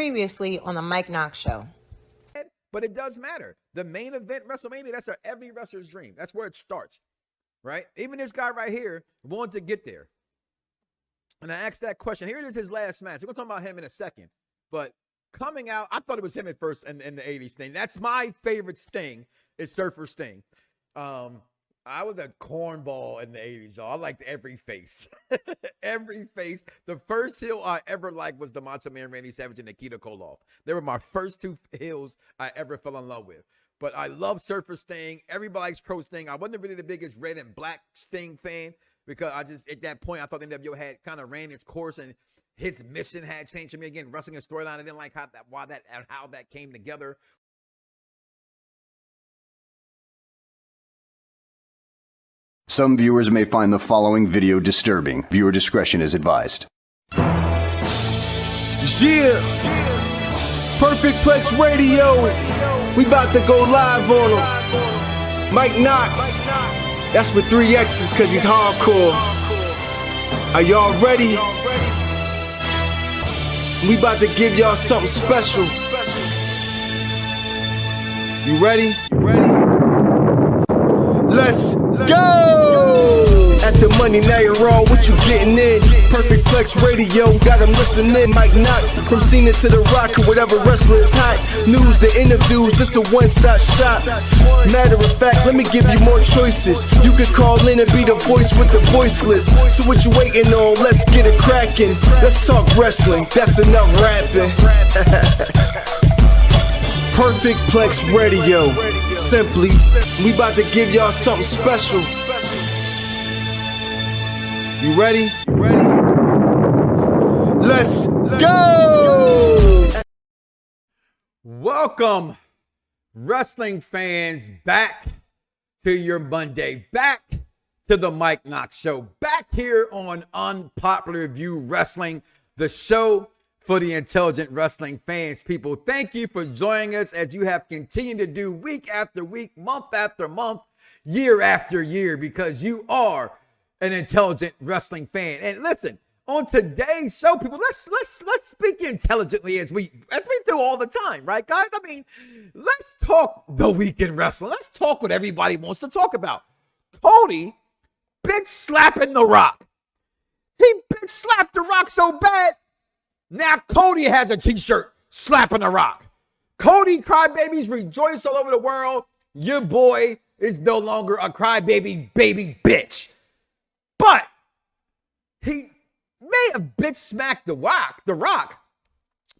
Previously on the Mike Knoxxx Show. But it does matter. The main event, WrestleMania, that's every wrestler's dream. That's where it starts, right? Even this guy right here wanted to get there. And I asked that question. Here it is, his last match. We're going to talk about him in a second. But coming out, I thought it was him at first in the 80s thing. That's my favorite Sting, is Surfer Sting. I was a cornball in the 80s, y'all. I liked every face. Every face. The first heel I ever liked was the Macho Man Randy Savage and Nikita Koloff. They were my first two heels I ever fell in love with. But I love Surfer Sting. Everybody likes Pro Sting. I wasn't really the biggest red and black Sting fan because I just, at that point, I thought the NWO had kind of ran its course and his mission had changed for me. Again, wrestling a storyline. I didn't like how that came together. Some viewers may find the following video disturbing. Viewer discretion is advised. Yeah! Perfect Plex Radio! We about to go live on him. Mike Knoxxx. That's with 3 X's cause he's hardcore. Are y'all ready? We about to give y'all something special. You ready? Let's go! At the money, now you're all what you getting in. Perfect Plex Radio, got them listening. Mike Knoxxx, from Cena to The Rock, or whatever wrestler is hot. News and interviews, just a one-stop shop. Matter of fact, let me give you more choices. You could call in and be the voice with the voiceless. So what you waiting on? Let's get it cracking. Let's talk wrestling, that's enough rapping. Perfect Plex Radio. Simply, we about to give y'all something special. You ready? Let's go! Welcome, wrestling fans, back to your Monday, back to the Mike Knoxxx Show, back here on Unpopular View Wrestling, the show for the intelligent wrestling fans. People, thank you for joining us as you have continued to do week after week, month after month, year after year, because you are an intelligent wrestling fan. And listen, on today's show, people, let's speak intelligently as we do all the time, right, guys? I mean, let's talk the week in wrestling. Let's talk what everybody wants to talk about. Chody bitch slapping The Rock. He bitch slapped The Rock so bad. Now Chody has a t-shirt slapping The Rock. Chody crybabies rejoice all over the world. Your boy is no longer a crybaby baby bitch. But he may have bitch smacked The Rock,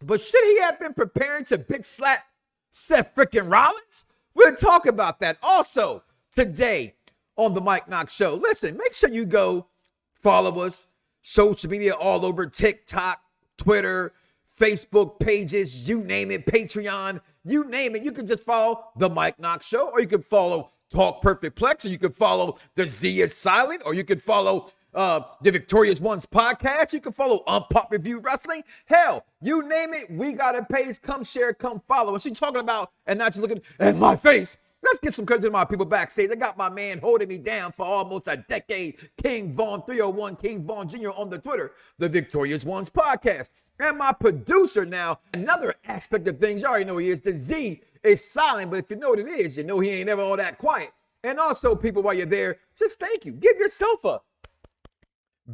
but should he have been preparing to bitch slap Seth freaking Rollins? We'll talk about that also today on the Mike Knoxxx Show. Listen, make sure you go follow us, social media all over TikTok, Twitter, Facebook pages, you name it, Patreon, you name it. You can just follow the Mike Knoxxx Show, or you can follow Talk Perfect Plex, or you can follow The Z is Silent, or you can follow the Victorious Ones podcast. You can follow Unpopular View Wrestling. Hell, you name it, we got a page. Come share, come follow. What she talking about and not just looking at my face. Let's get some credit to my people backstage. I got my man holding me down for almost a decade, King Vaughn 301, King Vaughn Jr. on the Twitter, the Victorious Ones podcast. And my producer now, another aspect of things, you already know who he is. The Z is silent, but if you know what it is, you know he ain't ever all that quiet. And also, people, while you're there, just thank you. Give yourself a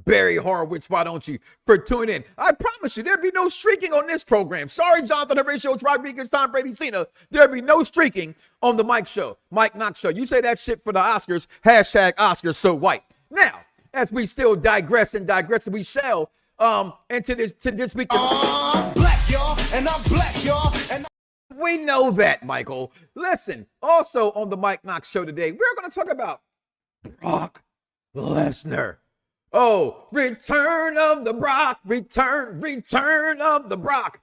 Barry Horowitz, why don't you, for tuning in. I promise you, there'll be no streaking on this program. Sorry, Jonathan Horatio, Rodriguez, Tom Brady, Cena. There'll be no streaking on the Mike Show, Mike Knoxxx Show. You say that shit for the Oscars, hashtag Oscars so white. Now, as we still digress, we shall into this week. I'm black, y'all, and I'm black, y'all, and we know that, Michael. Listen, also on the Mike Knoxxx Show today, we're going to talk about Brock Lesnar. Oh, return of the Brock, return of the Brock.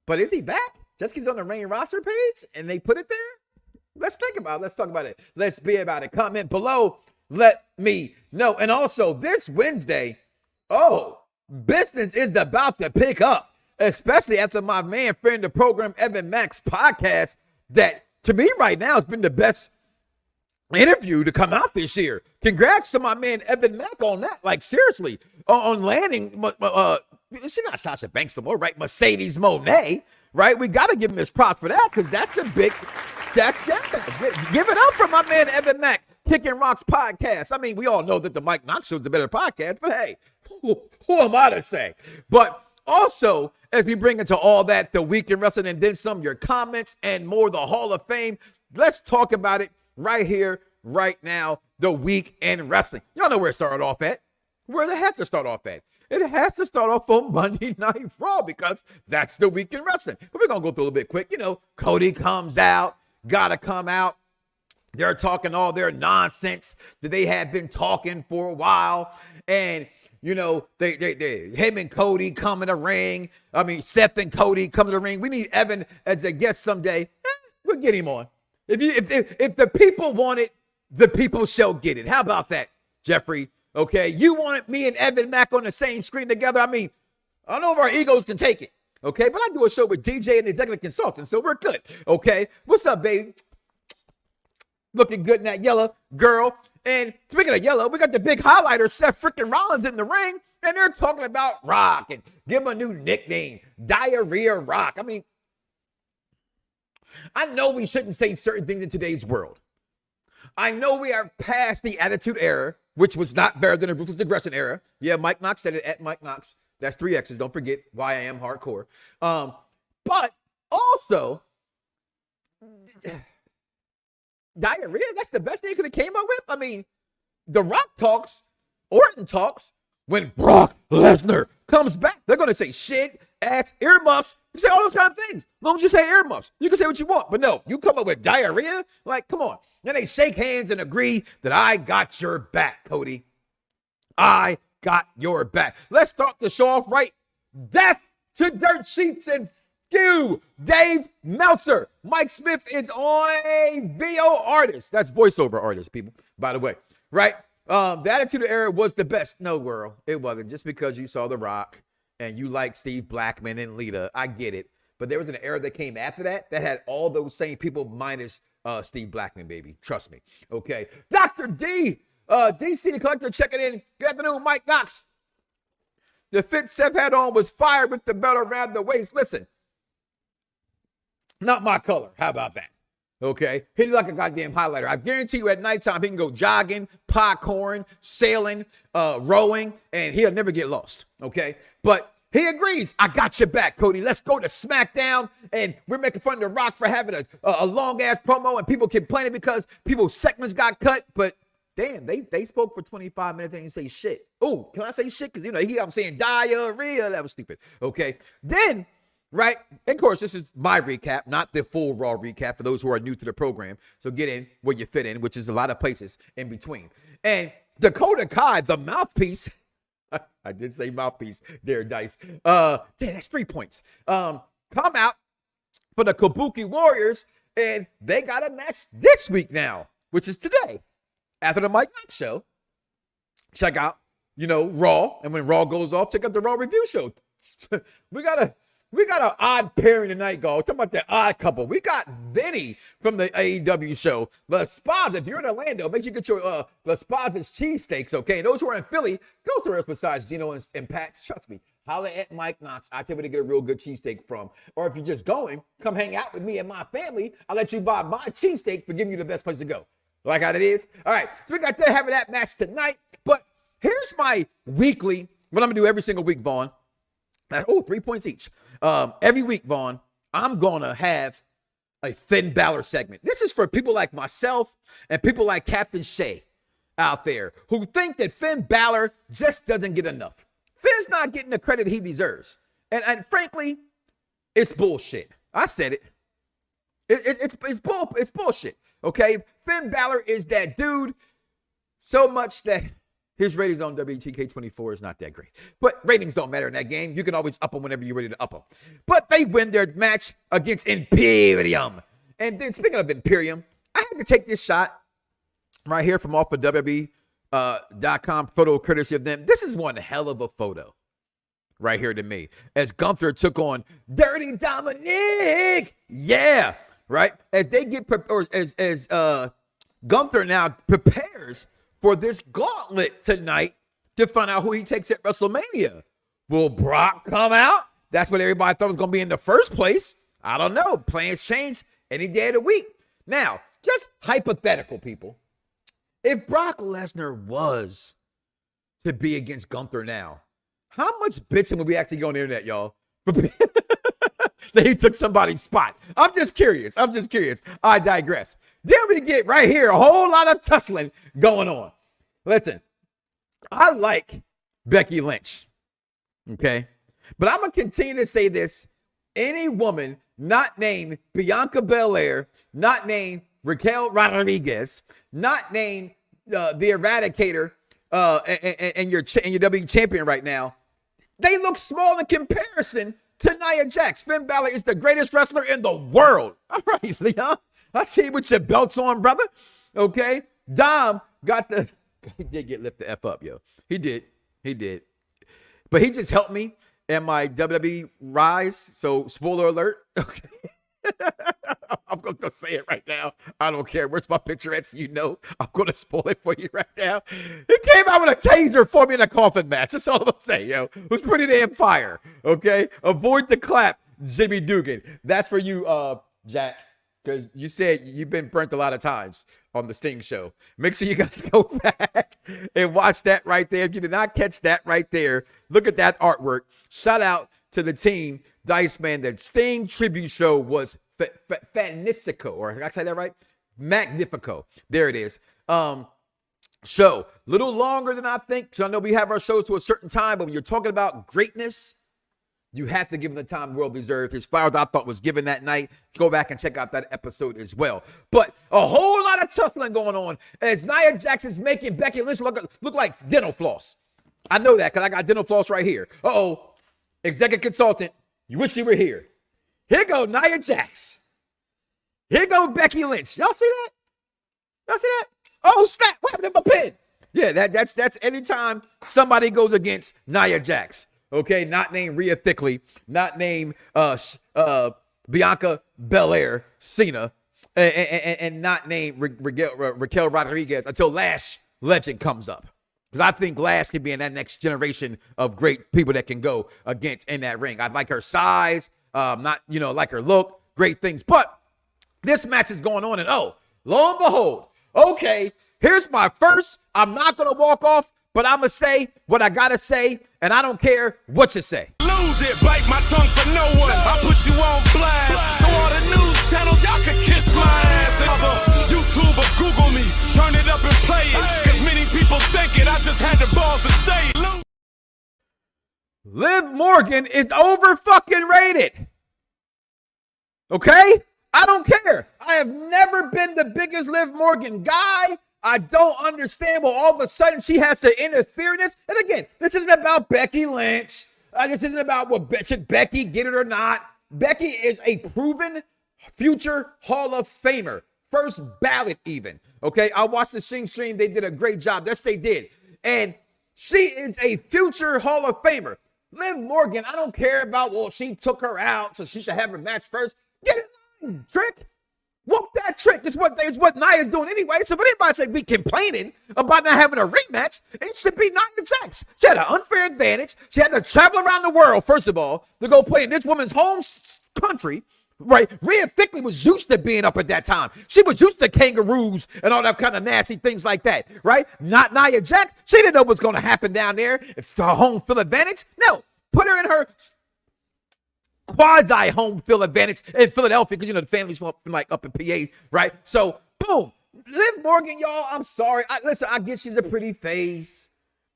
But is he back? Just because he's on the main roster page and they put it there? Let's think about it. Let's talk about it. Let's be about it. Comment below. Let me know. And also this Wednesday, business is about to pick up, especially after my man, friend of the program, Evan Max podcast, that to me right now has been the best interview to come out this year. Congrats to my man Evan Mack on that. Like seriously, on landing she's not Sasha Banks no more, right? Mercedes Moné, right? We got to give him his props for that because that's a big, give it up for my man Evan Mack, Kicking Rocks podcast. I mean, we all know that the Mike Knoxxx Show is the better podcast, but hey, who am I to say? But also, as we bring into all that, the week in wrestling and then some, your comments and more, the Hall of Fame, let's talk about it right here, right now, the week in wrestling. Y'all know where it started off at. Where does it have to start off at? It has to start off on Monday Night Raw because that's the week in wrestling. But we're going to go through a little bit quick. You know, Cody comes out, got to come out. They're talking all their nonsense that they had been talking for a while. And, you know, him and Cody come in the ring. I mean, Seth and Cody come to the ring. We need Evan as a guest someday. We'll get him on. If the people want it, the people shall get it. How about that, Jeffrey? Okay, you want me and Evan Mack on the same screen together? I mean, I don't know if our egos can take it. Okay, but I do a show with DJ and executive consultant, so we're good. Okay, what's up, baby? Looking good in that yellow, girl. And speaking of yellow, we got the big highlighter, Seth freaking Rollins, in the ring, and they're talking about Rock and give him a new nickname, Diarrhea Rock. I mean, I know we shouldn't say certain things in today's world. I know we are past the Attitude Era, which was not better than the Ruthless Aggression Era. Yeah, Mike Knoxxx said it, at Mike Knoxxx. That's 3 X's. Don't forget why I am hardcore. But also, diarrhea, that's the best thing you could have came up with. I mean, The Rock talks, Orton talks. When Brock Lesnar comes back, they're going to say shit, ass, earmuffs. You say all those kind of things. As long as you say earmuffs, you can say what you want. But no, you come up with diarrhea? Like, come on. Then they shake hands and agree that I got your back, Cody. I got your back. Let's start the show off right. Death to dirt sheets and skew. Dave Meltzer. Mike Smith is on a VO artist. That's voiceover artist, people, by the way. Right? The Attitude Era was the best. No, girl, it wasn't. Just because you saw The Rock and you like Steve Blackman and Lita, I get it. But there was an era that came after that had all those same people minus Steve Blackman, baby. Trust me. Okay. Dr. D, DC the Collector checking in. Good afternoon, Mike Knoxxx. The fit Seth had on was fire with the belt around the waist. Listen, not my color. How about that? Okay, he's like a goddamn highlighter. I guarantee you at nighttime he can go jogging, popcorn, sailing, rowing, and he'll never get lost. Okay, but he agrees. I got your back, Cody. Let's go to SmackDown, and we're making fun of The Rock for having a long ass promo, and people complaining because people's segments got cut. But damn, they spoke for 25 minutes and didn't say shit. Oh, can I say shit? Because you know I'm saying diarrhea. That was stupid. Okay, then. Right? Of course, this is my recap, not the full Raw recap for those who are new to the program. So get in where you fit in, which is a lot of places in between. And Dakota Kai, the mouthpiece. I did say mouthpiece there, Dice. Damn, that's 3 points. Come out for the Kabuki Warriors, and they got a match this week now, which is today. After the Mike Knoxxx Show, check out, Raw. And when Raw goes off, check out the Raw Review Show. We got an odd pairing tonight, y'all. Talking about the odd couple. We got Vinny from the AEW show. The Spas, if you're in Orlando, make sure you get your the Spas' cheesesteaks, okay? And those who are in Philly, go somewhere else besides Gino and Pat's. Trust me. Holla at Mike Knoxxx. I'll tell you where to get a real good cheesesteak from. Or if you're just going, come hang out with me and my family. I'll let you buy my cheesesteak for giving you the best place to go. Like how it is? All right. So we got that having that match tonight. But here's my weekly, what I'm going to do every single week, Vaughn. 3 points each. Every week, Vaughn, I'm going to have a Finn Balor segment. This is for people like myself and people like Captain Shay out there who think that Finn Balor just doesn't get enough. Finn's not getting the credit he deserves. And frankly, it's bullshit. I said it. It's bullshit. Okay? Finn Balor is that dude so much that his ratings on WTK24 is not that great. But ratings don't matter in that game. You can always up them whenever you're ready to up them. But they win their match against Imperium. And then speaking of Imperium, I had to take this shot right here from off of WWE.com photo courtesy of them. This is one hell of a photo right here to me. As Gunther took on Dirty Dominic. Yeah. Right? As they get as Gunther now prepares for this gauntlet tonight to find out who he takes at WrestleMania. Will Brock come out? That's what everybody thought was going to be in the first place. I don't know. Plans change any day of the week. Now, just hypothetical, people. If Brock Lesnar was to be against Gunther now, how much bitching would we actually go on the internet, y'all? That he took somebody's spot. I'm just curious. I digress. Then we get right here a whole lot of tussling going on. Listen, I like Becky Lynch, okay? But I'm going to continue to say this. Any woman not named Bianca Belair, not named Raquel Rodriguez, not named the Eradicator, and your WWE champion right now, they look small in comparison to Nia Jax. Finn Balor is the greatest wrestler in the world. All right, Leon. I see you with your belts on, brother. Okay. Dom got the... He did get lifted the F up, yo. He did. But he just helped me in my WWE rise. So, spoiler alert. Okay. I'm going to say it right now. I don't care. Where's my picture at? So you know, I'm going to spoil it for you right now. He came out with a taser for me in a coffin match. That's all I'm going to say, yo. It was pretty damn fire. Okay. Avoid the clap, Jimmy Dugan. That's for you, Jack. Because you said you've been burnt a lot of times on the Sting show. Make sure you guys go back and watch that right there. If you did not catch that right there, look at that artwork. Shout out to the team, Dice Man. The Sting tribute show was Fannistico, or did I say that right? Magnifico. There it is. Show. Little longer than I think. So I know we have our shows to a certain time, but when you're talking about greatness, you have to give him the time the world deserved. His flowers I thought was given that night. Go back and check out that episode as well. But a whole lot of tussling going on as Nia Jax is making Becky Lynch look like dental floss. I know that because I got dental floss right here. Uh-oh. Executive consultant, you wish you were here. Here go Nia Jax. Here go Becky Lynch. Y'all see that? Oh, snap. What happened to my pen? Yeah, that's anytime somebody goes against Nia Jax. Okay, not named Rhea Thickley, not named Bianca Belair, Cena, and not named Raquel Rodriguez until Lash Legend comes up. Because I think Lash can be in that next generation of great people that can go against in that ring. I like her size, not, like her look, great things. But this match is going on, and lo and behold, okay, here's my first. I'm not going to walk off, but I'm going to say what I got to say, and I don't care what you say. Lose it, bite my tongue for no one. I put you on blast. So all the news channels, y'all can kiss my ass. Other YouTubers, Google me, turn it up and play it. Because many people think it, I just had the balls to say it. Liv Morgan is over fucking rated. Okay? I don't care. I have never been the biggest Liv Morgan guy. I don't understand why all of a sudden she has to interfere in this. And again, this isn't about Becky Lynch. This isn't about should Becky get it or not. Becky is a proven future Hall of Famer. First ballot even. Okay, I watched the Sing stream. They did a great job. Yes, they did. And she is a future Hall of Famer. Liv Morgan, I don't care about, she took her out, so she should have her match first. Get it on, Trick. Whoop that trick. It's what Nia's doing anyway. So if anybody should be complaining about not having a rematch, it should be Nia Jax. She had an unfair advantage. She had to travel around the world, first of all, to go play in this woman's home country, right? Rhea Thickley was used to being up at that time. She was used to kangaroos and all that kind of nasty things like that, right? Not Nia Jax. She didn't know what's going to happen down there. If her home field advantage, no. Put her in her quasi home field advantage in Philadelphia because the family's from like up in PA, right? So boom, Liv Morgan, y'all. I'm sorry. Listen, I get she's a pretty face,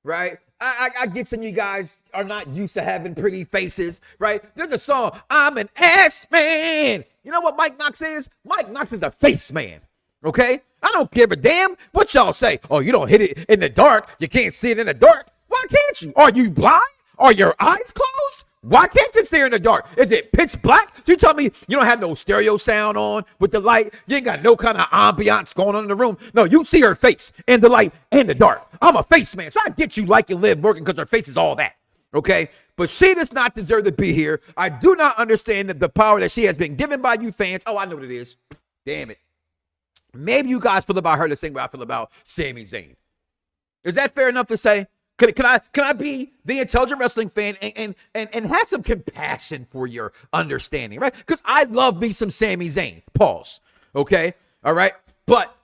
right? I get some of you guys are not used to having pretty faces, right? There's a song, I'm an ass man. You know what Mike Knoxxx is? Mike Knoxxx is a face man. Okay, I don't give a damn what y'all say. Oh, you don't hit it in the dark. You can't see it in the dark. Why can't you? Are you blind? Are your eyes closed? Why can't you see her in the dark? Is it pitch black? So you tell me you don't have no stereo sound on with the light? You ain't got no kind of ambiance going on in the room? No, you see her face in the light and the dark. I'm a face man, so I get you liking Liv Morgan because her face is all that, okay? But she does not deserve to be here. I do not understand the power that she has been given by you fans. Oh, I know what it is. Damn it. Maybe you guys feel about her the same way I feel about Sami Zayn. Is that fair enough to say? Can I be the intelligent wrestling fan and have some compassion for your understanding, right? Because I love me some Sami Zayn. Pause. Okay. All right. But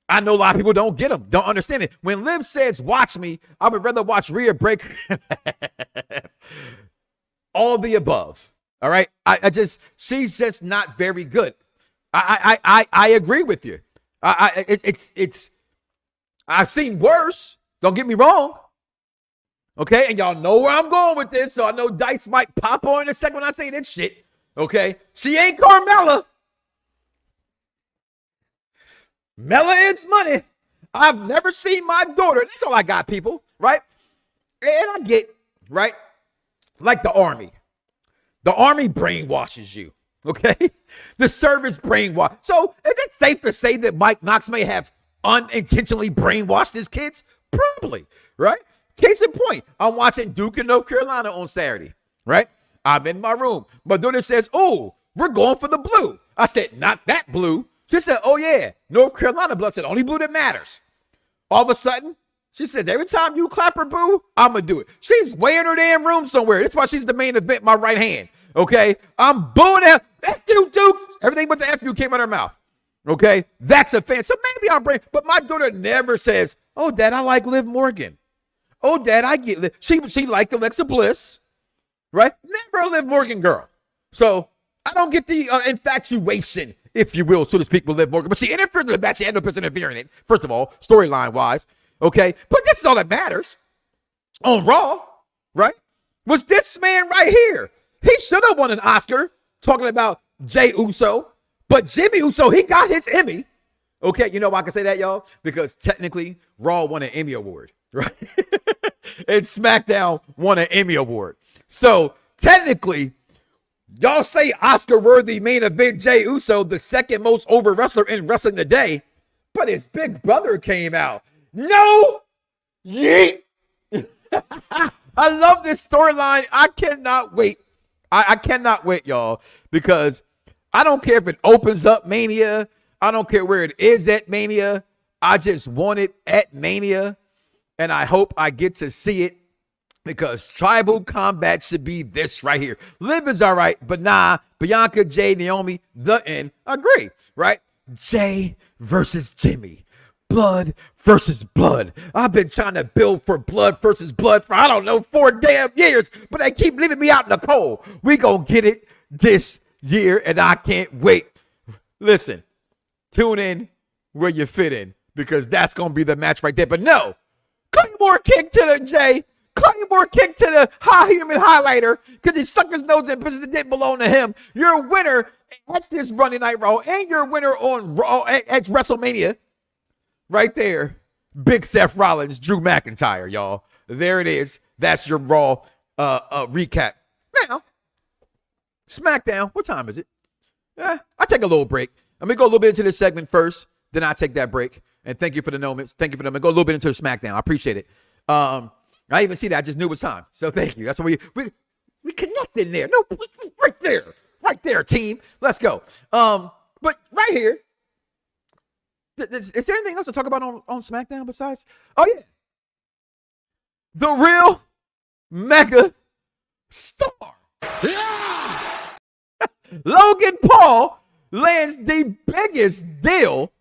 I know a lot of people don't get them, don't understand it. When Liv says, watch me, I would rather watch Rhea break all the above. All right. She's just not very good. I agree with you. I've seen worse. Don't get me wrong. Okay. And y'all know where I'm going with this. So I know Dice might pop on in a second when I say this shit. Okay. She ain't Carmella. Mella is money. I've never seen my daughter. That's all I got, people. Right. And I get, right, like the army. The army brainwashes you. Okay. The service brainwash. So is it safe to say that Mike Knoxxx may have unintentionally brainwashed his kids? Probably, right? Case in point, I'm watching Duke in North Carolina on Saturday, right? I'm in my room. My daughter says, oh, we're going for the blue. I said, not that blue. She said, oh, yeah, North Carolina blue. I said, only blue that matters. All of a sudden, she said, every time you clap her boo, I'm going to do it. She's way in her damn room somewhere. That's why she's the main event, my right hand, okay? I'm booing at you, Duke. Everything but the F you came out of her mouth. Okay, that's a fan. So maybe I'm brain, but my daughter never says, "Oh, Dad, I like Liv Morgan." Oh, Dad, I get Liv. She liked Alexa Bliss, right? Never a Liv Morgan girl. So I don't get the infatuation, if you will, so to speak, with Liv Morgan. But she interfered in the match. She had no business interfering in it. First of all, storyline wise, okay. But this is all that matters on Raw, right? Was this man right here? He should have won an Oscar. Talking about Jey Uso. But Jimmy Uso, he got his Emmy. Okay, you know why I can say that, y'all? Because technically, Raw won an Emmy Award, right? And SmackDown won an Emmy Award. So technically, y'all say Oscar-worthy main event Jey Uso, the second most over wrestler in wrestling today, but his big brother came out. No! Yeet! I love this storyline. I cannot wait. I cannot wait, y'all, because I don't care if it opens up Mania. I don't care where it is at Mania. I just want it at Mania, and I hope I get to see it because tribal combat should be this right here. Liv is all right, but nah, Bianca, Jay, Naomi, the end. Agree, right? Jay versus Jimmy. Blood versus blood. I've been trying to build for blood versus blood for, I don't know, 4 damn years, but they keep leaving me out in the cold. We gonna get it this year, and I can't wait. Listen, tune in where you fit in because that's going to be the match right there. But no, Claymore kick to the Jay. Claymore kick to the high human highlighter because he stuck his nose in business that didn't belong to him. Your winner at this Monday Night Raw and your winner on Raw at WrestleMania right there. Big Seth Rollins, Drew McIntyre, y'all. There it is. That's your Raw recap. Now, SmackDown, what time is it? I take a little break. Let me go a little bit into this segment first, then I take that break. And thank you for the moments. Thank you for them. Go a little bit into SmackDown. I appreciate it. I didn't even see that. I just knew it was time. So thank you. That's what we connected there. No, right there, team. Let's go. But right here, is there anything else to talk about on SmackDown besides? Oh yeah, the real mega star. Yeah! Logan Paul lands the biggest deal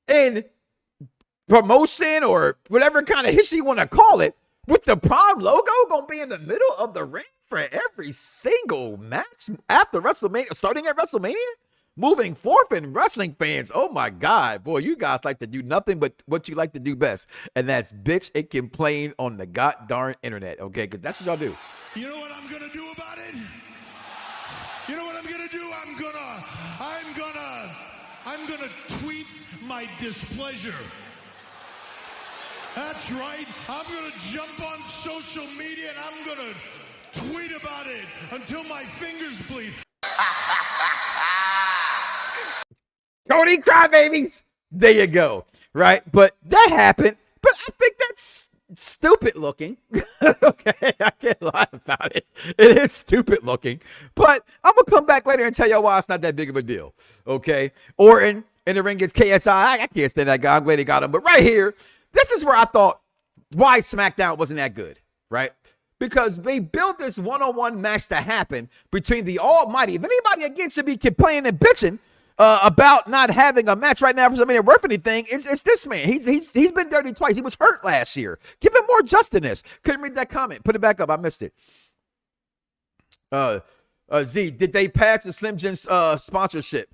in promotion or whatever kind of history you want to call it, with the Prime logo going to be in the middle of the ring for every single match after WrestleMania, starting at WrestleMania, moving forth in wrestling fans. Oh my God, boy, you guys like to do nothing but what you like to do best. And that's bitch and complain on the goddamn internet, okay? Because that's what y'all do. You know what I'm going to do about it? You know what I'm going to do? I'm going to tweet my displeasure. That's right. I'm going to jump on social media and I'm going to tweet about it until my fingers bleed. Cody crybabies. There you go. Right? But that happened. But I think that's stupid looking. Okay, I can't lie about it. It is stupid looking. But I'm going to come back later and tell y'all why it's not that big of a deal. Okay? Orton in the ring gets KSI. I can't stand that guy. I'm glad he got him. But right here, this is where I thought why SmackDown wasn't that good, right? Because they built this one-on-one match to happen between the Almighty. If anybody again should be complaining and bitching about not having a match right now for something worth anything, it's this man. He's been dirty twice. He was hurt last year. Give him more justice. Couldn't read that comment. Put it back up. I missed it. Z, did they pass the Slim Jim sponsorship?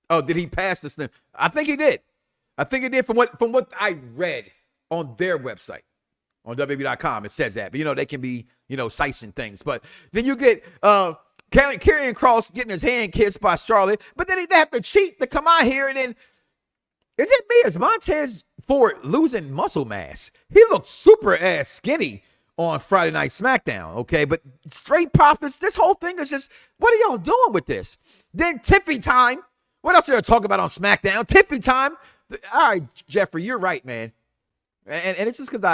Oh, did he pass the Slim? I think he did. I think he did from what I read on their website. On WWE.com, it says that. But, they can be, sites and things. But then you get Karrion Kross getting his hand kissed by Charlotte. But then they have to cheat to come out here. And then, is it me? Is Montez Ford losing muscle mass? He looked super ass skinny on Friday Night SmackDown, okay? But straight profits, this whole thing is just, what are y'all doing with this? Then Tiffy time. What else are they talking about on SmackDown? Tiffy time. All right, Jeffrey, you're right, man. And it's just because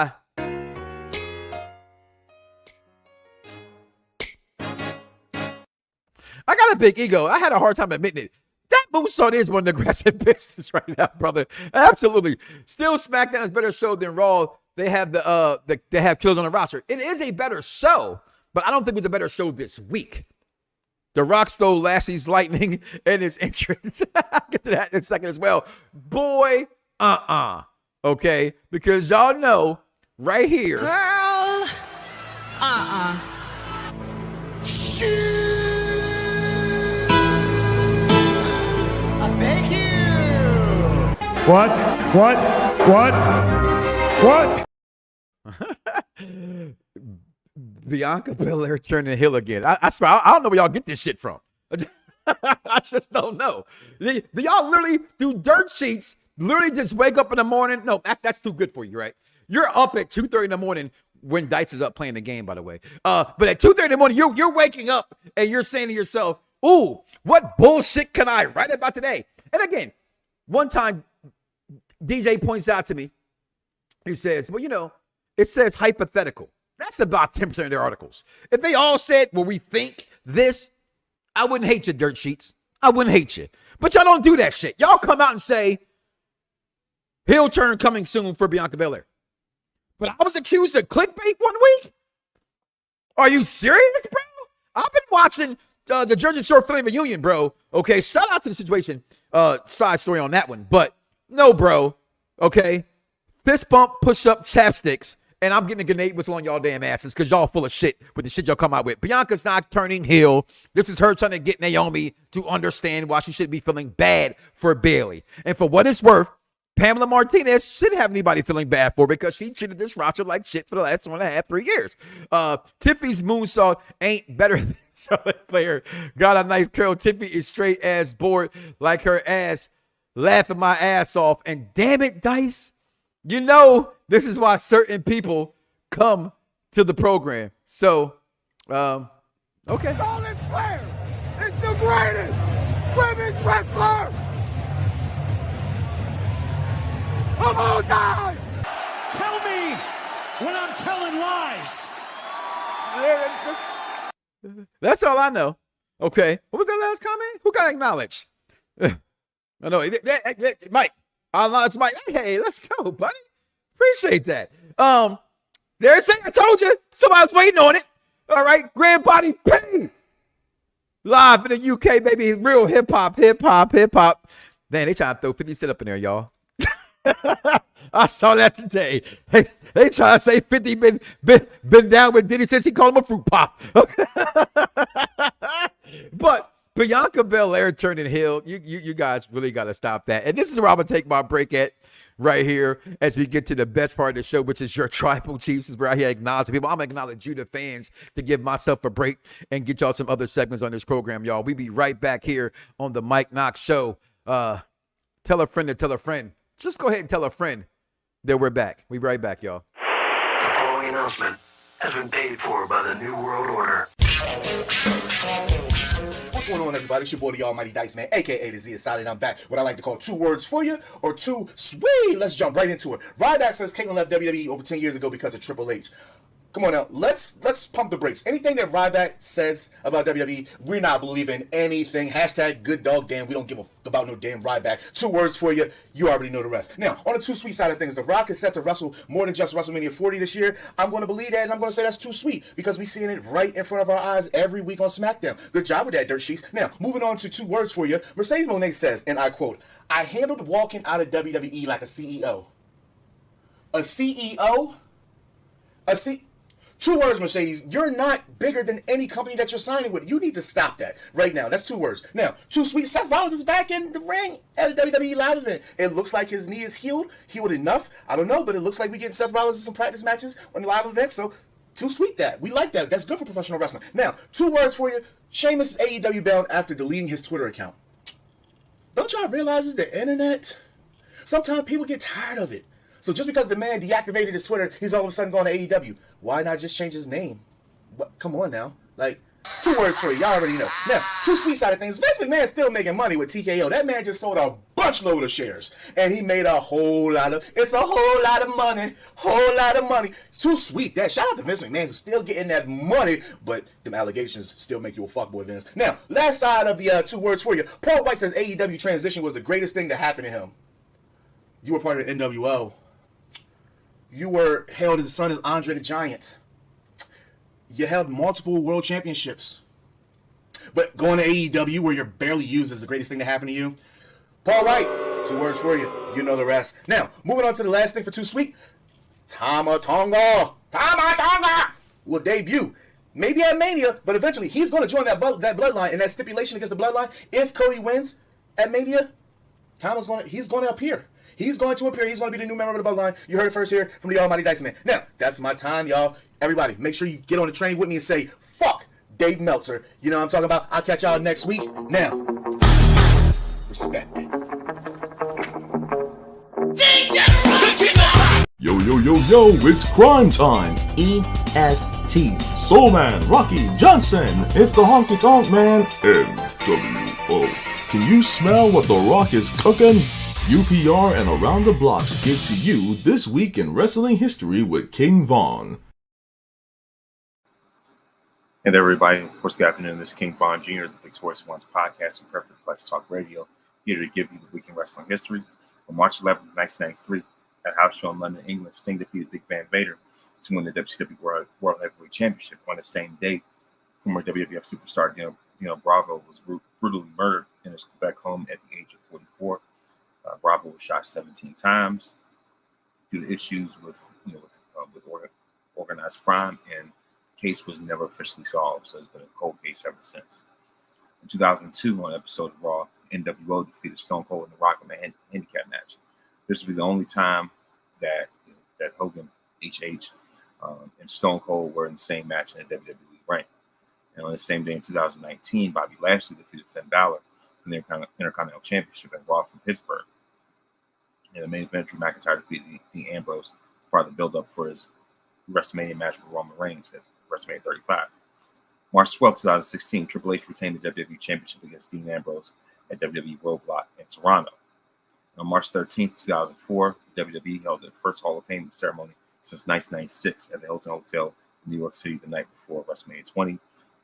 I got a big ego. I had a hard time admitting it. That moonsault is one of the aggressive business right now, brother. Absolutely. Still, SmackDown is better show than Raw. They have they have kills on the roster. It is a better show, but I don't think it was a better show this week. The Rock stole Lashley's lightning and his entrance. I'll get to that in a second as well. Boy, okay? Because y'all know right here. Girl, I beg you. What? Bianca Belair turning heel again. I swear, I don't know where y'all get this shit from. I just don't know. Do y'all literally do dirt sheets, literally just wake up in the morning? No, that's too good for you, right? You're up at 2:30 in the morning when Dice is up playing the game, by the way. But at 2:30 in the morning, you're waking up and you're saying to yourself, ooh, what bullshit can I write about today? And again, one time, DJ points out to me, he says, well, it says hypothetical. That's about 10% of their articles. If they all said, well, we think this, I wouldn't hate you, dirt sheets. I wouldn't hate you. But y'all don't do that shit. Y'all come out and say, heel turn coming soon for Bianca Belair. But I was accused of clickbait one week? Are you serious, bro? I've been watching the Jersey Shore Philly reunion, bro. Okay, shout out to the situation. Side story on that one. But no, bro. Okay. Fist bump, push up, chapsticks. And I'm getting a grenade whistle on y'all damn asses because y'all full of shit with the shit y'all come out with. Bianca's not turning heel. This is her trying to get Naomi to understand why she should be feeling bad for Bayley. And for what it's worth, Pamela Martinez shouldn't have anybody feeling bad for because she treated this roster like shit for the last 2.5-3 years. Tiffy's moonsault ain't better than Charlotte Flair. Got a nice curl. Tiffy is straight ass bored like her ass, laughing my ass off. And damn it, Dice. This is why certain people come to the program. So, okay. Charlotte Flair is the greatest women's wrestler of all time. Tell me when I'm telling lies. That's all I know. Okay. What was that last comment? Who got acknowledged? No, Mike. It's Mike. Hey, let's go, buddy. Appreciate that. There's it. I told you. Somebody's waiting on it. All right. Grand Body P. Live in the UK, baby. Real hip hop. Man, they trying to throw 50 Cent up in there, y'all. I saw that today. They trying to say 50 been down with Diddy since he called him a fruit pop. Okay. But Bianca Belair turning heel, you guys really got to stop that. And this is where I'm going to take my break at right here as we get to the best part of the show, which is your tribal chiefs. Is where I acknowledge people. I'm going to acknowledge you, the fans, to give myself a break and get y'all some other segments on this program, y'all. We be right back here on the Mike Knoxxx Show. Tell a friend to tell a friend. Just go ahead and tell a friend that we're back. We be right back, y'all. The following announcement has been paid for by the New World Order. What's going on, everybody? It's your boy, the Almighty Dice Man, a.k.a. the Z Aside, and I'm back. What I like to call 2 words for you, or 2 sweet. Let's jump right into it. Ryback says Caitlyn left WWE over 10 years ago because of Triple H. Come on now, let's pump the brakes. Anything that Ryback says about WWE, we're not believing anything. Hashtag good dog damn. We don't give a fuck about no damn Ryback. 2 words for you. You already know the rest. Now, on the Too Sweet side of things, The Rock is set to wrestle more than just WrestleMania 40 this year. I'm going to believe that, and I'm going to say that's too sweet because we're seeing it right in front of our eyes every week on SmackDown. Good job with that, Dirt Sheets. Now, moving on to 2 words for you. Mercedes Moné says, and I quote, "I handled walking out of WWE like a CEO." A CEO? 2 words, Mercedes. You're not bigger than any company that you're signing with. You need to stop that right now. That's 2 words. Now, Too Sweet. Seth Rollins is back in the ring at a WWE live event. It looks like his knee is healed enough. I don't know, but it looks like we're getting Seth Rollins in some practice matches on the live event. So, Too Sweet that. We like that. That's good for professional wrestling. Now, 2 words for you. Sheamus is AEW bound after deleting his Twitter account. Don't y'all realize it's the internet? Sometimes people get tired of it. So just because the man deactivated his Twitter, he's all of a sudden going to AEW. Why not just change his name? What? Come on now. Like, 2 words for you. Y'all already know. Now, Too Sweet side of things. Vince McMahon's still making money with TKO. That man just sold a bunch load of shares. And he made a whole lot of, it's a whole lot of money. Whole lot of money. It's Too Sweet. That. Shout out to Vince McMahon who's still getting that money. But them allegations still make you a fuckboy, Vince. Now, last side of the 2 words for you. Paul White says AEW transition was the greatest thing that happened to him. You were part of the NWO. You were held as the son of Andre the Giant. You held multiple world championships. But going to AEW where you're barely used is the greatest thing to happen to you. Paul White, 2 words for you. You know the rest. Now, moving on to the last thing for Too Sweet. Tama Tonga will debut. Maybe at Mania, but eventually he's going to join that bloodline and that stipulation against the bloodline. If Cody wins at Mania, he's going to appear. He's going to appear. He's going to be the new member of the bloodline. You heard it first here from the Almighty Dice Man. Now, that's my time, y'all. Everybody, make sure you get on the train with me and say, fuck Dave Meltzer. You know what I'm talking about? I'll catch y'all next week. Now, respect. Yo, it's crime time. EST. Soul Man, Rocky Johnson. It's the Honky Tonk Man, NWO. Can you smell what The Rock is cooking? UPR and Around the Bloxxx give to you This Week in Wrestling History with King Von. And everybody, of course, good afternoon. This is King Von Jr., the Big Voice One's podcast and Perfect Plex Talk Radio, here to give you the week in wrestling history. On March 11th, 1993, at a house show in London, England, Sting defeated Big Van Vader to win the WCW World Heavyweight Championship. On the same day, former WWF superstar Dino Bravo was brutally murdered in his Quebec home at the age of 44. Bravo was shot 17 times due to issues with organized crime, and the case was never officially solved. So it's been a cold case ever since. In 2002, on an episode of Raw, NWO defeated Stone Cold and The Rock in a handicap match. This will be the only time that Hogan, HH, and Stone Cold were in the same match in the WWE ring. And on the same day in 2019, Bobby Lashley defeated Finn Balor in the Intercontinental Championship at Raw from Pittsburgh. In the main event, Drew McIntyre defeated Dean Ambrose as part of the build-up for his WrestleMania match with Roman Reigns at WrestleMania 35. March 12, 2016, Triple H retained the WWE Championship against Dean Ambrose at WWE Roadblock in Toronto. On March 13, 2004, WWE held their first Hall of Fame ceremony since 1996 at the Hilton Hotel in New York City the night before WrestleMania 20.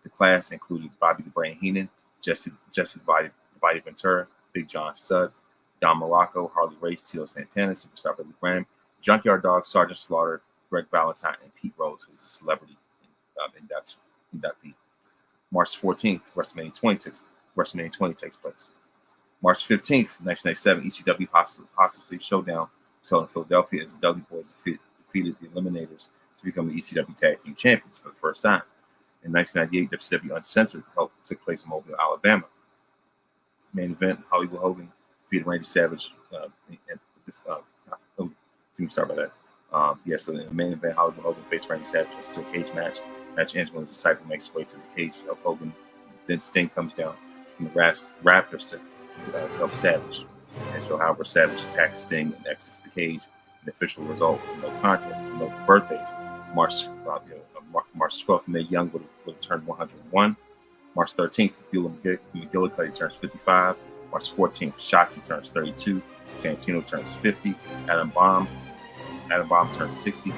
The class included Bobby the Brain Heenan, Jesse the Body Ventura, Big John Studd, Don Morocco, Harley Race, Tito Santana, Superstar Billy Graham, Junkyard Dog, Sergeant Slaughter, Greg Valentine, and Pete Rose, who was a celebrity inductee. March 14th, WrestleMania 20 takes place. March 15th, 1997, ECW Hostility Showdown was held in Philadelphia as the Dudley Boys defeated the Eliminators to become the ECW Tag Team Champions for the first time. In 1998, WCW Uncensored took place in Mobile, Alabama. Main event, Hollywood Hogan defeated Randy Savage. Sorry about that. So in the main event, Hollywood Hogan faced Randy Savage in a steel cage match. Match ends when the Disciple makes his way to the cage of Hogan. Then Sting comes down from the rafters to help Savage. And so, however, Savage attacks Sting and exits the cage. The official result was no contest. No birthdays. March 12th, Mae Young would have turned 101. March 13th, Beulah McGillicuddy turns 55. March 14th, Shotzi turns 32. Santino turns 50. Adam Bomb Adam Bomb turns 60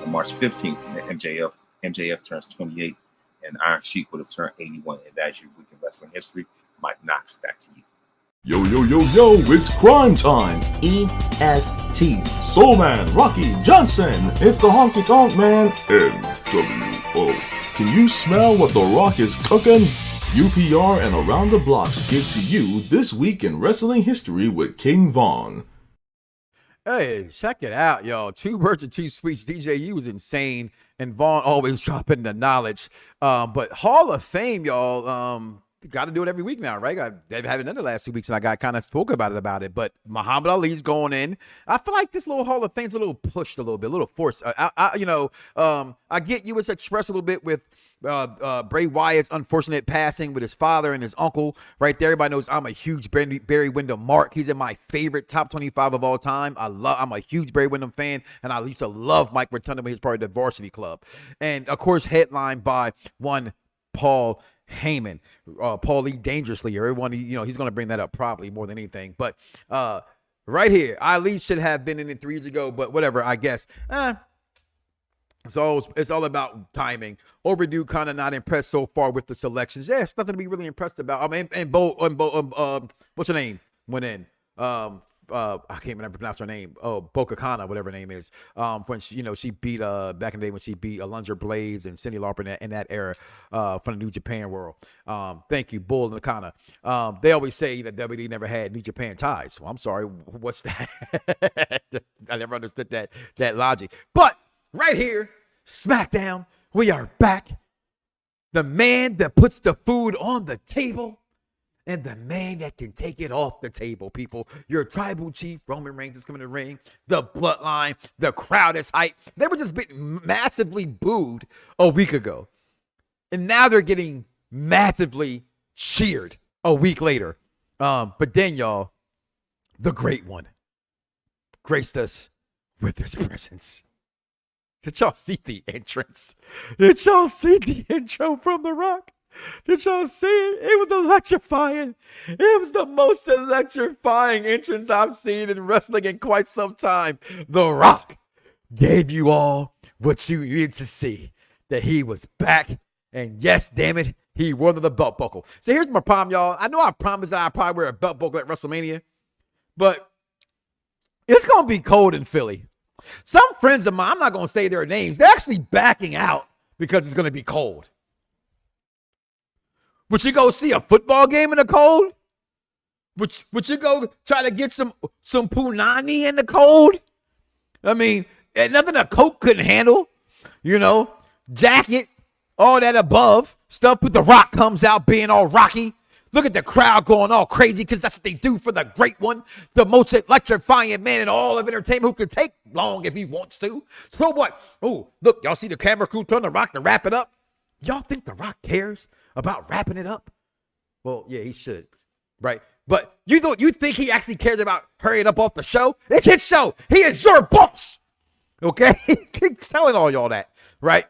on March 15th, and MJF turns 28, and Iron Sheik would have turned 81. And that's your week in wrestling history. Mike Knoxxx, back to you. Yo, yo, yo, yo, it's crime time. EST. Soul Man, Rocky, Johnson, it's the Honky Tonk Man, NWO. Can you smell what The Rock is cooking? UPR and Around the Blocks give to you This Week in Wrestling History with King Von. Hey, check it out, y'all. 2 Words and 2 Sweets. DJU was insane, and Vaughn always dropping the knowledge. But Hall of Fame, y'all, got to do it every week now, right? They've had it done the last 2 weeks, and I got kind of spoke about it. But Muhammad Ali's going in. I feel like this little Hall of Fame's a little pushed a little bit, a little forced. I get US Express a little bit with Bray Wyatt's unfortunate passing with his father and his uncle right there. Everybody knows I'm a huge Barry Windham mark. He's in my favorite top 25 of all time. I'm a huge Barry Windham fan, and I used to love Mike Rotunda when he was part of the Varsity Club. And of course, headlined by one Paul Heyman, Paul Lee Dangerously. Everyone, he's going to bring that up probably more than anything. But right here, Ali should have been in it 3 years ago, but whatever, I guess. So it's all about timing. Overdue, kind of not impressed so far with the selections. Yeah, it's nothing to be really impressed about. I mean, and what's her name? Went in. I can't remember pronounce her name. Oh, Boca Kana, whatever her name is. When she beat back in the day when she beat Alundra Blaze and Cyndi Lauper in that era from the New Japan world. Thank you, Bull and Kana. They always say that WWE never had New Japan ties. Well, I'm sorry, what's that? I never understood that logic. But right here, SmackDown, we are back. The man that puts the food on the table and the man that can take it off the table, people. Your tribal chief, Roman Reigns, is coming to the ring. The bloodline, the crowd is hyped. They were just being massively booed a week ago. And now they're getting massively cheered a week later. But then, y'all, the great one graced us with his presence. Did y'all see the entrance? Did y'all see the intro from The Rock? Did y'all see it? It was electrifying. It was the most electrifying entrance I've seen in wrestling in quite some time. The Rock gave you all what you needed to see. That he was back. And yes, damn it, he won the belt buckle. So here's my problem, y'all. I know I promised that I'd probably wear a belt buckle at WrestleMania. But it's going to be cold in Philly. Some friends of mine, I'm not going to say their names, they're actually backing out because it's going to be cold. Would you go see a football game in the cold? Would you go try to get some punani in the cold? I mean, nothing a coat couldn't handle. Jacket, all that above stuff, but The Rock comes out being all rocky. Look at the crowd going all crazy because that's what they do for the great one, the most electrifying man in all of entertainment who can take long if he wants to. So what? Oh, look, y'all see the camera crew turn The Rock to wrap it up? Y'all think The Rock cares about wrapping it up? Well, yeah, he should, right? But you think he actually cares about hurrying up off the show? It's his show. He is your boss, okay? He's telling all y'all that, right?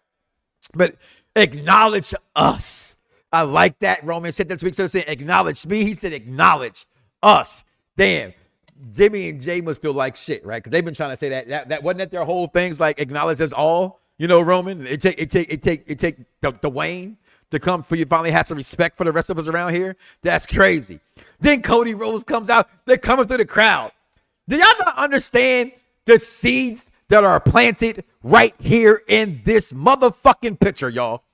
But acknowledge us. I like that. Roman said that this week. So saying acknowledge me. He said acknowledge us. Damn. Jimmy and Jay must feel like shit, right? Because they've been trying to say that wasn't that their whole things like acknowledge us all. Roman. It take the Wayne to come for you. Finally have some respect for the rest of us around here. That's crazy. Then Chody Rhodes comes out. They're coming through the crowd. Do y'all not understand the seeds that are planted right here in this motherfucking picture, y'all?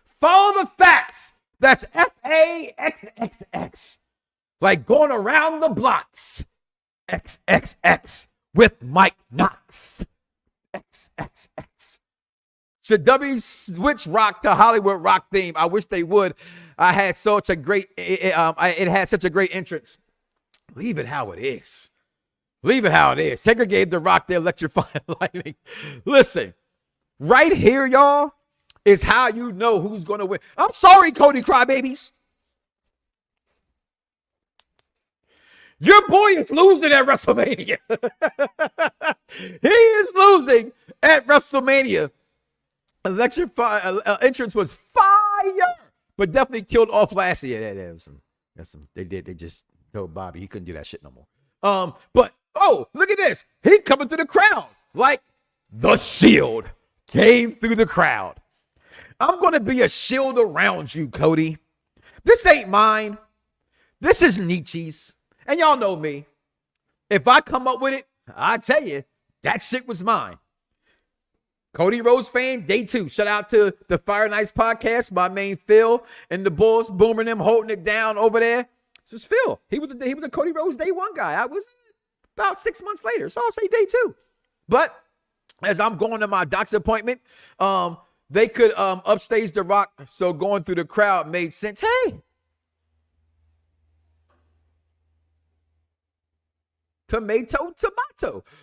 Follow the facts. That's FAXXX. Like going around the blocks. XXX with Mike Knoxxx. XXX. Should W switch Rock to Hollywood Rock theme? I wish they would. It had such a great entrance. Leave it how it is. Leave it how it is. Segregate the Rock, the electrifying lightning. Listen, right here, y'all, is how you know who's going to win. I'm sorry, Cody Crybabies. Your boy is losing at WrestleMania. He is losing at WrestleMania. Electrifying entrance was fire, but definitely killed off last year. They just told Bobby he couldn't do that shit no more. But look at this. He coming through the crowd like the Shield came through the crowd. I'm going to be a shield around you, Cody. This ain't mine. This is Nietzsche's. And y'all know me. If I come up with it, I tell you, that shit was mine. Chody Rhodes fan, day 2. Shout out to the Fire Nights podcast, my main Phil, and the Bulls, booming them, holding it down over there. This is Phil. He was a Chody Rhodes day 1 guy. I was about 6 months later, so I'll say day 2. But as I'm going to my doctor's appointment, they could upstage The Rock, so going through the crowd made sense. Hey, tomato.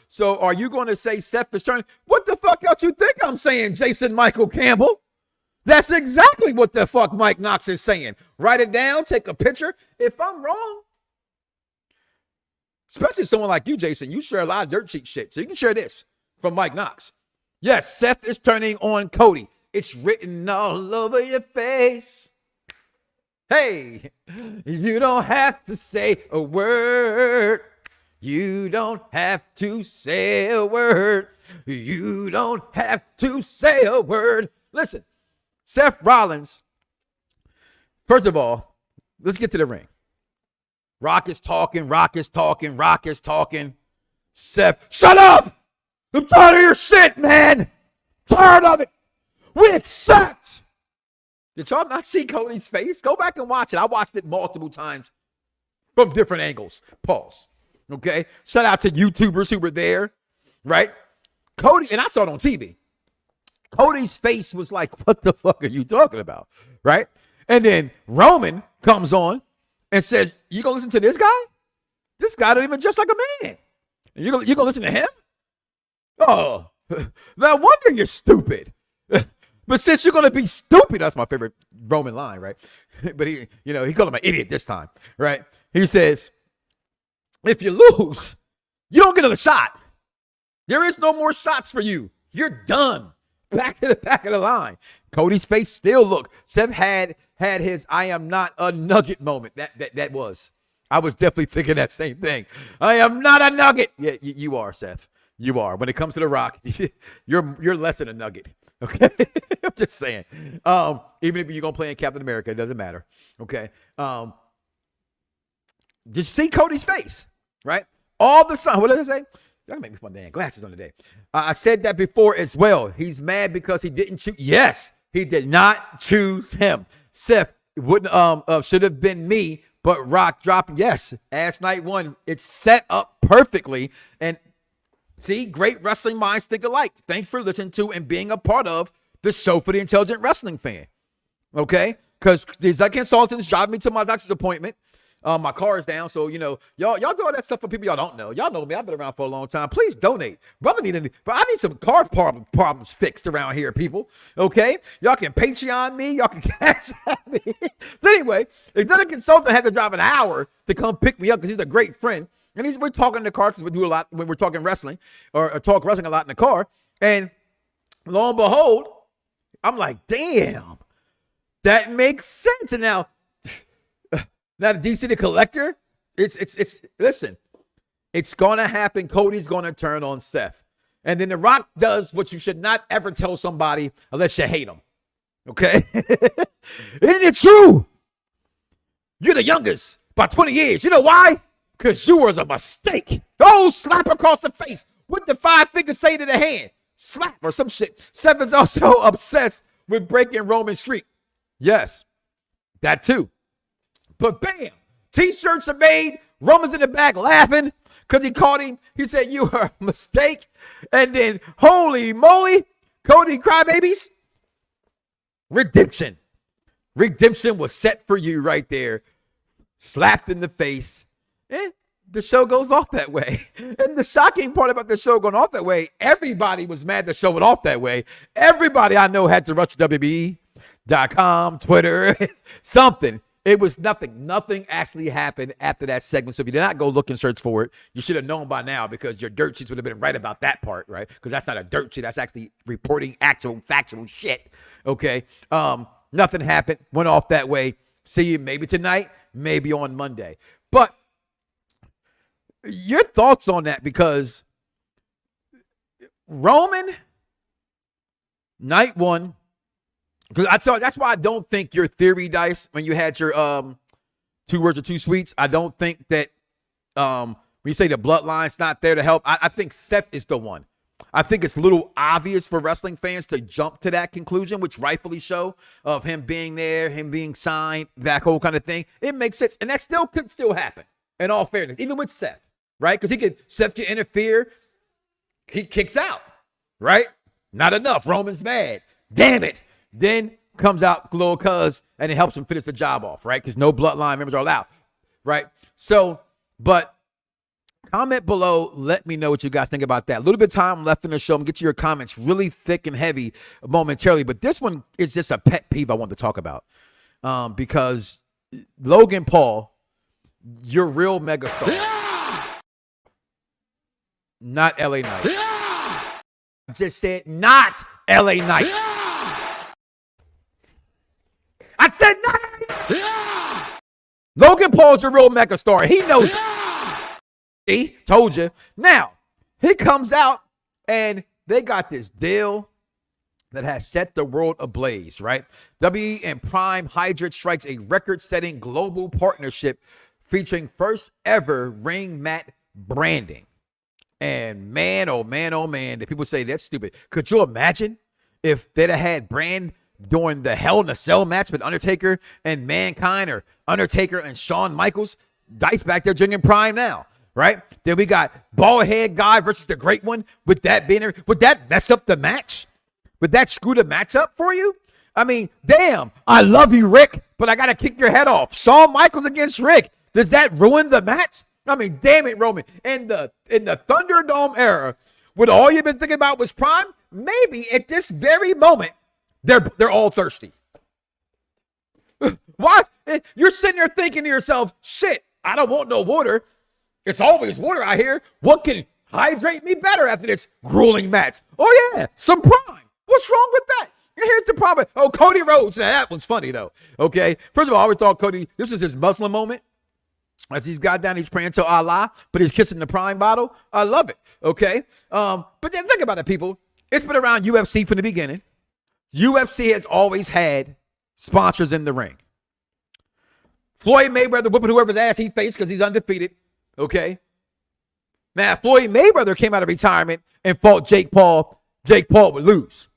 So are you going to say Seth is turning? What the fuck else you think I'm saying, Jason Michael Campbell? That's exactly what the fuck Mike Knoxxx is saying. Write it down, take a picture. If I'm wrong, especially someone like you, Jason, you share a lot of dirt sheet shit. So you can share this from Mike Knoxxx. Yes, Seth is turning on Cody. It's written all over your face. Hey, you don't have to say a word. You don't have to say a word. You don't have to say a word. Listen, Seth Rollins, first of all, let's get to the ring. Rock is talking. Seth, shut up! I'm tired of your shit, man! Tired of it! We accept! Did y'all not see Cody's face? Go back and watch it. I watched it multiple times from different angles. Pause. Okay? Shout out to YouTubers who were there, right? Cody, and I saw it on TV. Cody's face was like, what the fuck are you talking about? Right? And then Roman comes on and says, you gonna listen to this guy? This guy don't even dress like a man. And you gonna listen to him? Oh, no wonder you're stupid. But since you're gonna be stupid, that's my favorite Roman line, right? But he called him an idiot this time, right? He says, if you lose, you don't get another shot. There is no more shots for you. You're done. Back to the back of the line. Cody's face still look. Seth had his I am not a nugget moment. That was. I was definitely thinking that same thing. I am not a nugget. Yeah, you are, Seth. You are. When it comes to The Rock, you're less than a nugget. Okay? I'm just saying. Even if you're going to play in Captain America, it doesn't matter. Okay? Just see Cody's face, right? All the time. What does it say? Y'all make me put my damn glasses on today. I said that before as well. He's mad because he didn't choose. Yes, he did not choose him. Seth wouldn't should have been me, but Rock dropped. Yes, ass night 1. It's set up perfectly. And see, great wrestling minds think alike. Thanks for listening to and being a part of the show for the intelligent wrestling fan. Okay? Because these consultants drive me to my doctor's appointment. My car is down, so y'all do all that stuff for people y'all don't know. Y'all know me. I've been around for a long time. Please donate. But I need some car problems fixed around here, people. Okay? Y'all can Patreon me. Y'all can cash out me. So anyway, executive consultant had to drive an hour to come pick me up because he's a great friend. And we're talking in the car because we do a lot when we're talking wrestling or talk wrestling a lot in the car. And lo and behold, I'm like, damn, that makes sense. And now the DC the Collector, listen, it's going to happen. Cody's going to turn on Seth. And then The Rock does what you should not ever tell somebody unless you hate them. Okay? Isn't it true? You're the youngest by 20 years. You know why? Because you was a mistake. Oh, slap across the face. What the 5 fingers say to the hand? Slap or some shit. Seth is also obsessed with breaking Roman's streak. Yes, that too. But bam, T-shirts are made. Roman's in the back laughing because he caught him. He said, you are a mistake. And then, holy moly, Cody crybabies. Redemption. Redemption was set for you right there. Slapped in the face. And the show goes off that way. And the shocking part about the show going off that way, everybody was mad the show went off that way. Everybody I know had to rush to WWE.com, Twitter, something. It was nothing. Nothing actually happened after that segment. So if you did not go look and search for it, you should have known by now because your dirt sheets would have been right about that part, right? Because that's not a dirt sheet. That's actually reporting actual factual shit. Okay. Nothing happened. Went off that way. See you maybe tonight, maybe on Monday. But your thoughts on that, because Roman, night one, because that's why I don't think your theory, Dice, when you had your 2 words or 2 sweets, I don't think that when you say the bloodline's not there to help, I think Seth is the one. I think it's a little obvious for wrestling fans to jump to that conclusion, which rightfully so, of him being there, him being signed, that whole kind of thing. It makes sense. And that could still happen, in all fairness, even with Seth, right? Because Seth can interfere. He kicks out, right? Not enough. Roman's mad. Damn it. Then comes out little cuz, and it helps him finish the job off, right? Because no bloodline members are allowed, right? So, but comment below. Let me know what you guys think about that. A little bit of time left in the show. I'm going to get to your comments really thick and heavy momentarily. But this one is just a pet peeve I want to talk about because Logan Paul, your real megastar, not LA Knight. I just said not LA Knight. I said not LA Knight. Logan Paul's your real megastar. He knows it. See, told you. Now, he comes out and they got this deal that has set the world ablaze, right? WWE and Prime Hydra strikes a record-setting global partnership featuring first ever ring mat branding. And man, oh man, oh man, the people say that's stupid. Could you imagine if they'd have had brand during the Hell in a Cell match with Undertaker and Mankind, or Undertaker and Shawn Michaels? Dice back there drinking Prime now. Right? Then we got bald head guy versus the great one. With that banner, would that mess up the match? Would that screw the match up for you? I mean, damn, I love you, Rick, but I got to kick your head off. Shawn Michaels against Rick. Does that ruin the match? I mean, damn it, Roman. In the Thunderdome era, when all you've been thinking about was Prime, maybe at this very moment, they're all thirsty. Why? You're sitting there thinking to yourself, shit, I don't want no water. It's always water out here. What can hydrate me better after this grueling match? Oh, yeah, some Prime. What's wrong with that? Here's the problem. Oh, Chody Rhodes. Now, that one's funny, though. Okay. First of all, I always thought Chody, this is his Muslim moment. As he's got down, he's praying to Allah, but he's kissing the Prime bottle. I love it. Okay. But then think about it, people. It's been around UFC from the beginning. UFC has always had sponsors in the ring. Floyd Mayweather whooping whoever's ass he faced because he's undefeated. Okay. Now, Floyd Mayweather came out of retirement and fought Jake Paul. Jake Paul would lose.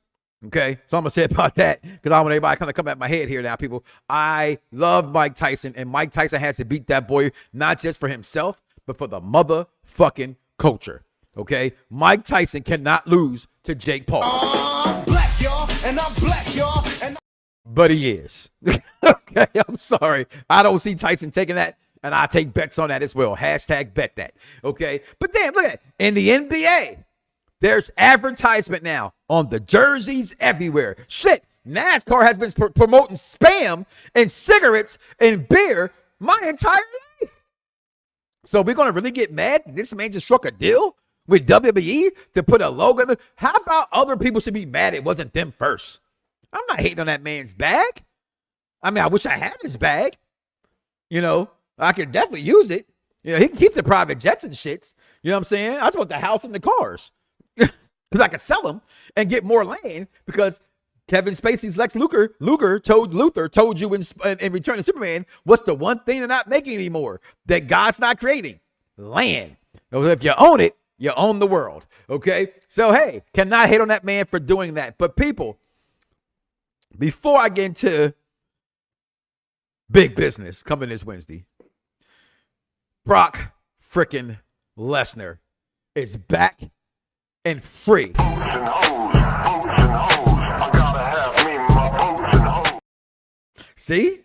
Okay. So I'm going to say about that because I want everybody kind of come at my head here now, people. I love Mike Tyson, and Mike Tyson has to beat that boy, not just for himself, but for the motherfucking culture. Okay. Mike Tyson cannot lose to Jake Paul. I'm black, y'all, and I'm black, y'all, and but he is. Okay. I'm sorry. I don't see Tyson taking that. And I take bets on that as well. Hashtag bet that. Okay. But damn, look at it. In the NBA, there's advertisement now on the jerseys everywhere. Shit. NASCAR has been promoting Spam and cigarettes and beer my entire life. So we're going to really get mad? This man just struck a deal with WWE to put a logo in. How about other people should be mad it wasn't them first? I'm not hating on that man's bag. I mean, I wish I had his bag. You know, I could definitely use it. You know, he can keep the private jets and shits. You know what I'm saying? I just want the house and the cars. Because I could sell them and get more land because Kevin Spacey's Lex Luthor told you in Return of Superman, what's the one thing they're not making anymore that God's not creating? Land. So if you own it, you own the world. Okay? So, hey, cannot hate on that man for doing that. But people, before I get into big business coming this Wednesday, Brock frickin' Lesnar is back and free. See?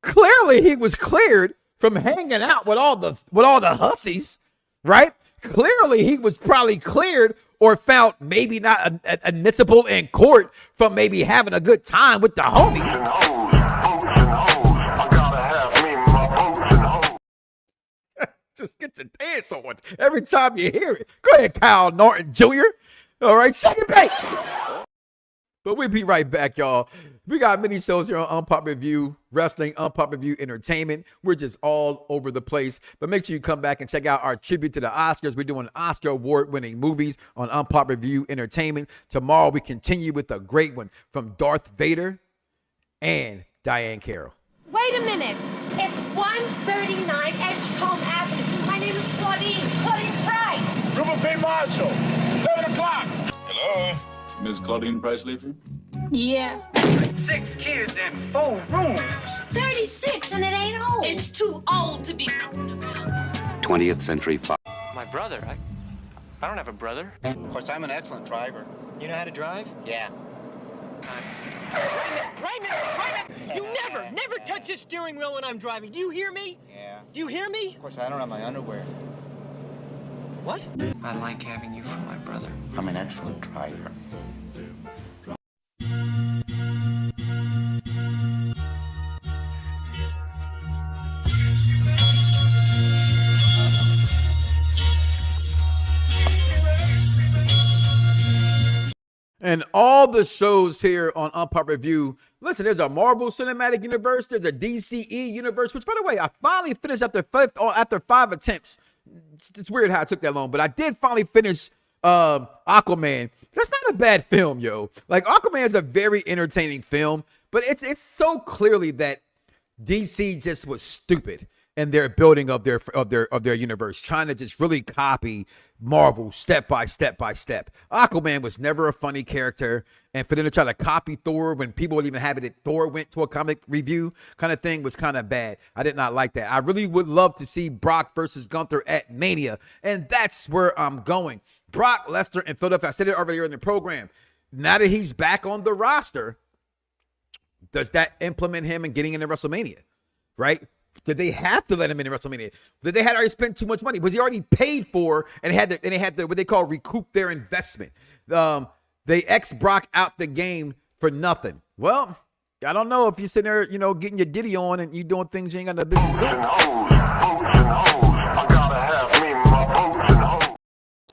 Clearly he was cleared from hanging out with all the hussies, right? Clearly he was probably cleared or found maybe not admissible in court from maybe having a good time with the homies. Just get to dance on every time you hear it. Go ahead, Kyle Norton Jr. All right, second bait. But we'll be right back, y'all. We got many shows here on Unpopular Review Wrestling, Unpopular Review Entertainment. We're just all over the place. But make sure you come back and check out our tribute to the Oscars. We're doing Oscar award-winning movies on Unpopular Review Entertainment. Tomorrow, we continue with a great one from Darth Vader and Diane Carroll. Wait a minute. It's 139 Edgecombe Avenue. My name is Claudine Price. Rupert P. Marshall, 7 o'clock. Hello? Miss Claudine Price Leafy? Yeah. 6 kids and 4 rooms. 36 and it ain't old. It's too old to be messing around. 20th Century Fox. My brother? I don't have a brother. Of course, I'm an excellent driver. You know how to drive? Yeah. Raymond! You never touch the steering wheel when I'm driving. Do you hear me? Yeah. Do you hear me? Of course, I don't have my underwear. What? I like having you for my brother. I'm an excellent driver. And all the shows here on Unpopular Review. Listen, there's a Marvel Cinematic Universe. There's a DCE universe, which, by the way, I finally finished after 5 attempts. It's weird how it took that long, but I did finally finish Aquaman. That's not a bad film, yo. Like, Aquaman is a very entertaining film, but it's so clearly that DC just was stupid in their building of their universe, trying to just really copy Marvel step by step by step. Aquaman was never a funny character, and for them to try to copy Thor when people would even have it that Thor went to a comic review kind of thing was kind of bad. I did not like that. I really would love to see Brock versus Gunther at Mania, and that's where I'm going. Brock Lesnar in Philadelphia. I said it earlier in the program. Now that he's back on the roster, does that implement him in getting into WrestleMania? Right? Did they have to let him into WrestleMania? Did they had already spent too much money? Was he already paid for and they had to what they call recoup their investment? They X Brock out the game for nothing. Well, I don't know if you're sitting there, getting your ditty on and you doing things you ain't got no business doing.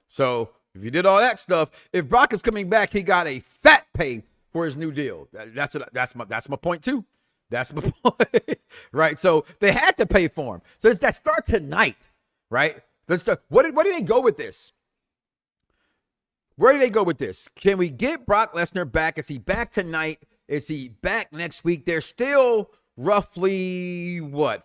So if you did all that stuff, if Brock is coming back, he got a fat pay for his new deal. That's my point too. That's my point, right? So they had to pay for him. So that start tonight, right? Let's start. Where did they go with this? Where do they go with this? Can we get Brock Lesnar back? Is he back tonight? Is he back next week? There's still roughly, 5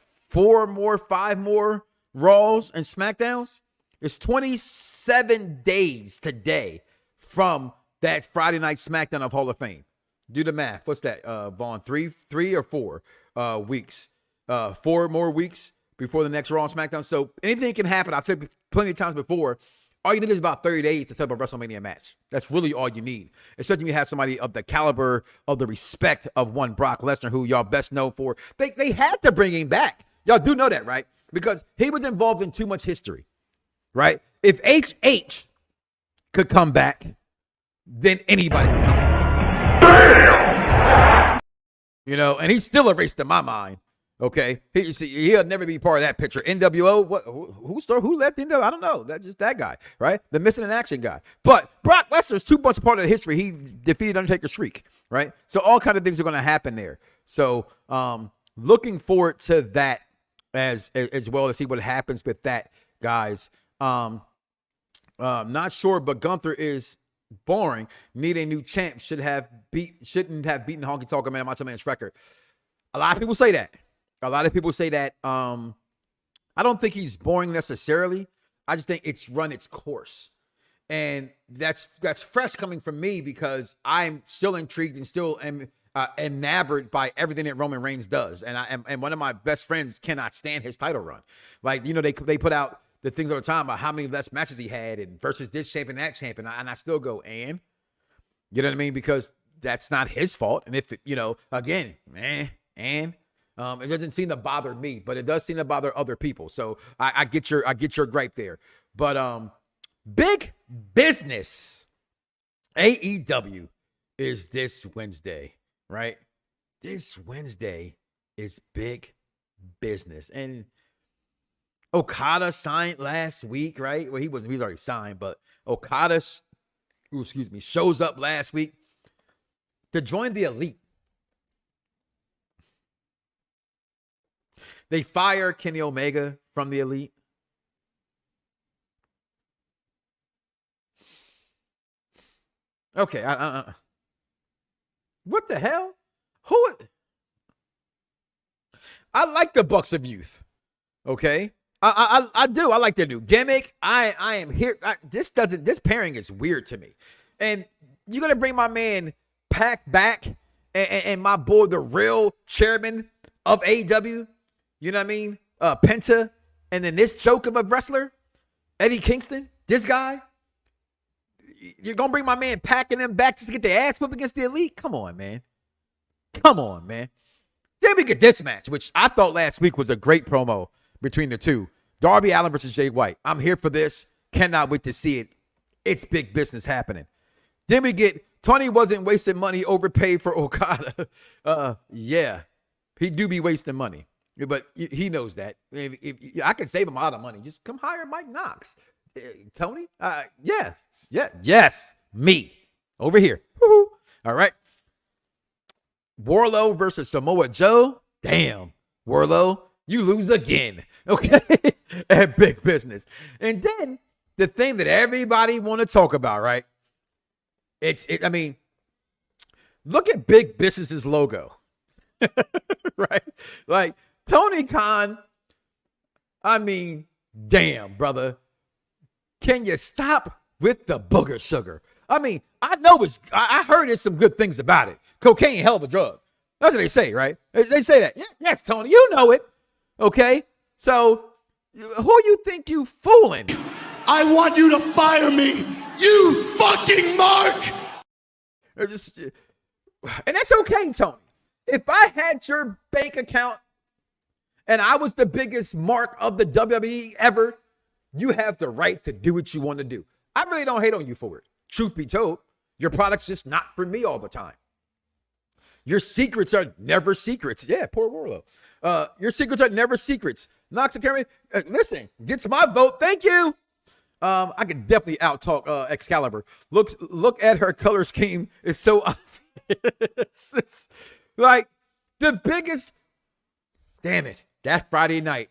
more Raws and SmackDowns? It's 27 days today from that Friday night SmackDown of Hall of Fame. Do the math. What's that, Vaughn? 3 or 4 weeks? 4 more weeks before the next Raw and SmackDown. So anything can happen. I've said plenty of times before. All you need is about 30 days to set up a WrestleMania match. That's really all you need. Especially when you have somebody of the caliber, of the respect of one Brock Lesnar, who y'all best know for. They had to bring him back. Y'all do know that, right? Because he was involved in too much history, right? If HH could come back, then anybody can come back. And he's still erased in my mind. Okay, he'll never be part of that picture. NWO, who left NWO? I don't know. That's just that guy, right? The missing in action guy. But Brock Lesnar's too much a part of the history. He defeated Undertaker Shriek, right? So all kind of things are going to happen there. So looking forward to that as well to see what happens with that, guys. Not sure, but Gunther is boring. Need a new champ. Shouldn't have beaten Honky Tonk Man, Macho Man's record. A lot of people say that. I don't think he's boring necessarily. I just think it's run its course, and that's fresh coming from me because I'm still intrigued and still am enamored by everything that Roman Reigns does, and one of my best friends cannot stand his title run. Like they put out the things all the time about how many less matches he had and versus this champion, that champion. And I still go, and you know what I mean? Because that's not his fault. And if, again, it doesn't seem to bother me, but it does seem to bother other people. So I get your gripe there. But big business. AEW is this Wednesday, right? This Wednesday is big business. And Okada signed last week, right? Well, he's already signed, but Okada, shows up last week. to join the elite. They fire Kenny Omega from the elite. Okay, what the hell? I like the Bucks of Youth. Okay, I do. I like their new gimmick. I am here. This pairing is weird to me. And you're gonna bring my man Pac back and my boy, the real chairman of AEW. You know what I mean? Penta, and then this joke of a wrestler, Eddie Kingston. This guy. You're going to bring my man Packing them back just to get their ass whipped against the elite? Come on, man. Come on, man. Then we get this match, which I thought last week was a great promo between the two. Darby Allin versus Jay White. I'm here for this. Cannot wait to see it. It's big business happening. Then we get Tony wasn't wasting money, overpaid for Okada. Yeah, he do be wasting money, but he knows that. If I can save him a lot of money, just come hire Mike Knoxxx. Tony? Yes, me over here. Woo-hoo. All right. Wardlow versus Samoa Joe. Damn, Wardlow, you lose again. Okay, at big business. And then the thing that everybody want to talk about, right? I mean, look at Big Business's logo, right? Like Tony Khan. I mean, damn, brother. Can you stop with the booger sugar? I mean, I know I heard there's some good things about it. Cocaine, hell of a drug. That's what they say, right? They say that. Yes, Tony, you know it. Okay? So, who you think you fooling? I want you to fire me, you fucking mark! And that's okay, Tony. If I had your bank account and I was the biggest mark of the WWE ever, you have the right to do what you want to do. I really don't hate on you for it. Truth be told, your product's just not for me all the time. Your secrets are never secrets. Yeah, poor Wardlow. Your secrets are never secrets. Knox and Kerry, listen, gets my vote. Thank you. I can definitely out-talk Excalibur. Look at her color scheme. It's so obvious. It's like the biggest. Damn it. That Friday night.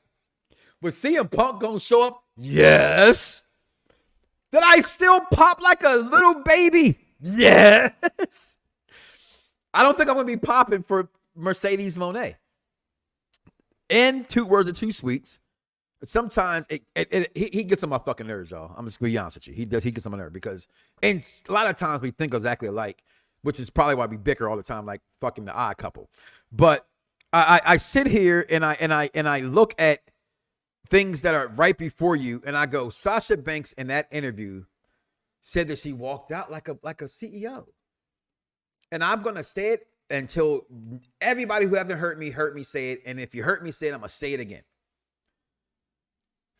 Was CM Punk going to show up? Yes. Did I still pop like a little baby? Yes. I don't think I'm going to be popping for Mercedes Moné. And 2 words are too sweets. Sometimes he gets on my fucking nerves, y'all. I'm just going to be honest with you. He gets on my nerves because, and a lot of times we think exactly alike, which is probably why we bicker all the time, like fucking the odd couple. But I sit here and I look at things that are right before you, and I go, Sasha Banks in that interview said that she walked out like a CEO. And I'm going to say it until everybody who hasn't heard me say it. And if you heard me say it, I'm going to say it again.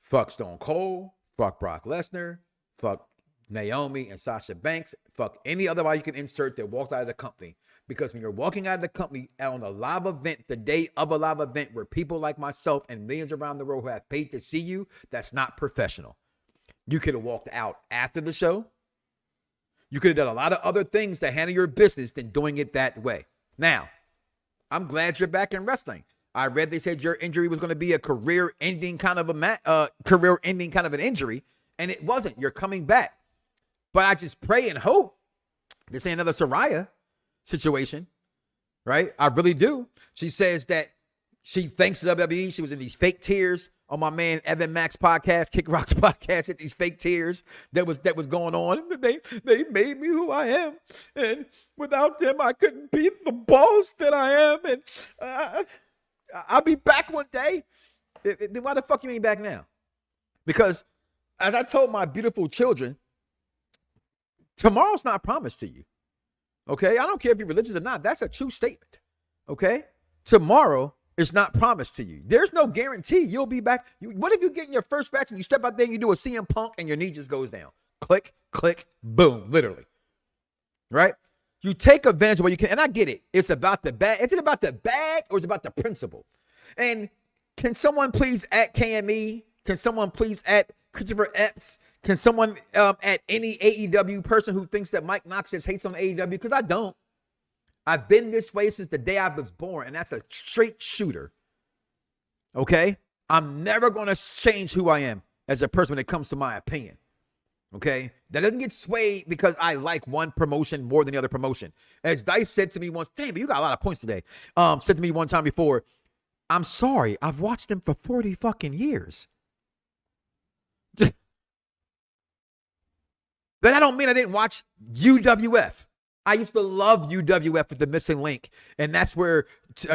Fuck Stone Cold. Fuck Brock Lesnar. Fuck Naomi and Sasha Banks. Fuck any other body you can insert that walked out of the company. Because when you're walking out of the company on a live event, the day of a live event where people like myself and millions around the world who have paid to see you, that's not professional. You could have walked out after the show. You could have done a lot of other things to handle your business than doing it that way. Now, I'm glad you're back in wrestling. I read they said your injury was going to be a career-ending kind of an injury, and it wasn't. You're coming back. But I just pray and hope this ain't another Saraya situation, right? I really do. She says that she thanks the WWE. She was in these fake tears on my man Evan Mack's podcast, Kick Rock's podcast, at these fake tears that was going on. They made me who I am, and without them, I couldn't be the boss that I am. And I'll be back one day. Then why the fuck you ain't back now? Because as I told my beautiful children, tomorrow's not promised to you. Okay? I don't care if you're religious or not. That's a true statement. Okay? Tomorrow is not promised to you. There's no guarantee you'll be back. What if you get in your first match and you step out there and you do a CM Punk and your knee just goes down? Click, click, boom, literally. Right? You take advantage of what you can. And I get it. It's about the bag. Is it about the bag or is it about the principle? And can someone please at KME? Can someone please at Christopher Epps? Can someone at any AEW person who thinks that Mike Knoxxx just hates on AEW? Because I don't. I've been this way since the day I was born, and that's a straight shooter. Okay? I'm never going to change who I am as a person when it comes to my opinion. Okay? That doesn't get swayed because I like one promotion more than the other promotion. As Dice said to me once, damn, you got a lot of points today. Said to me one time before, I'm sorry, I've watched them for 40 fucking years. But I don't mean I didn't watch UWF. I used to love UWF with the missing link. And that's where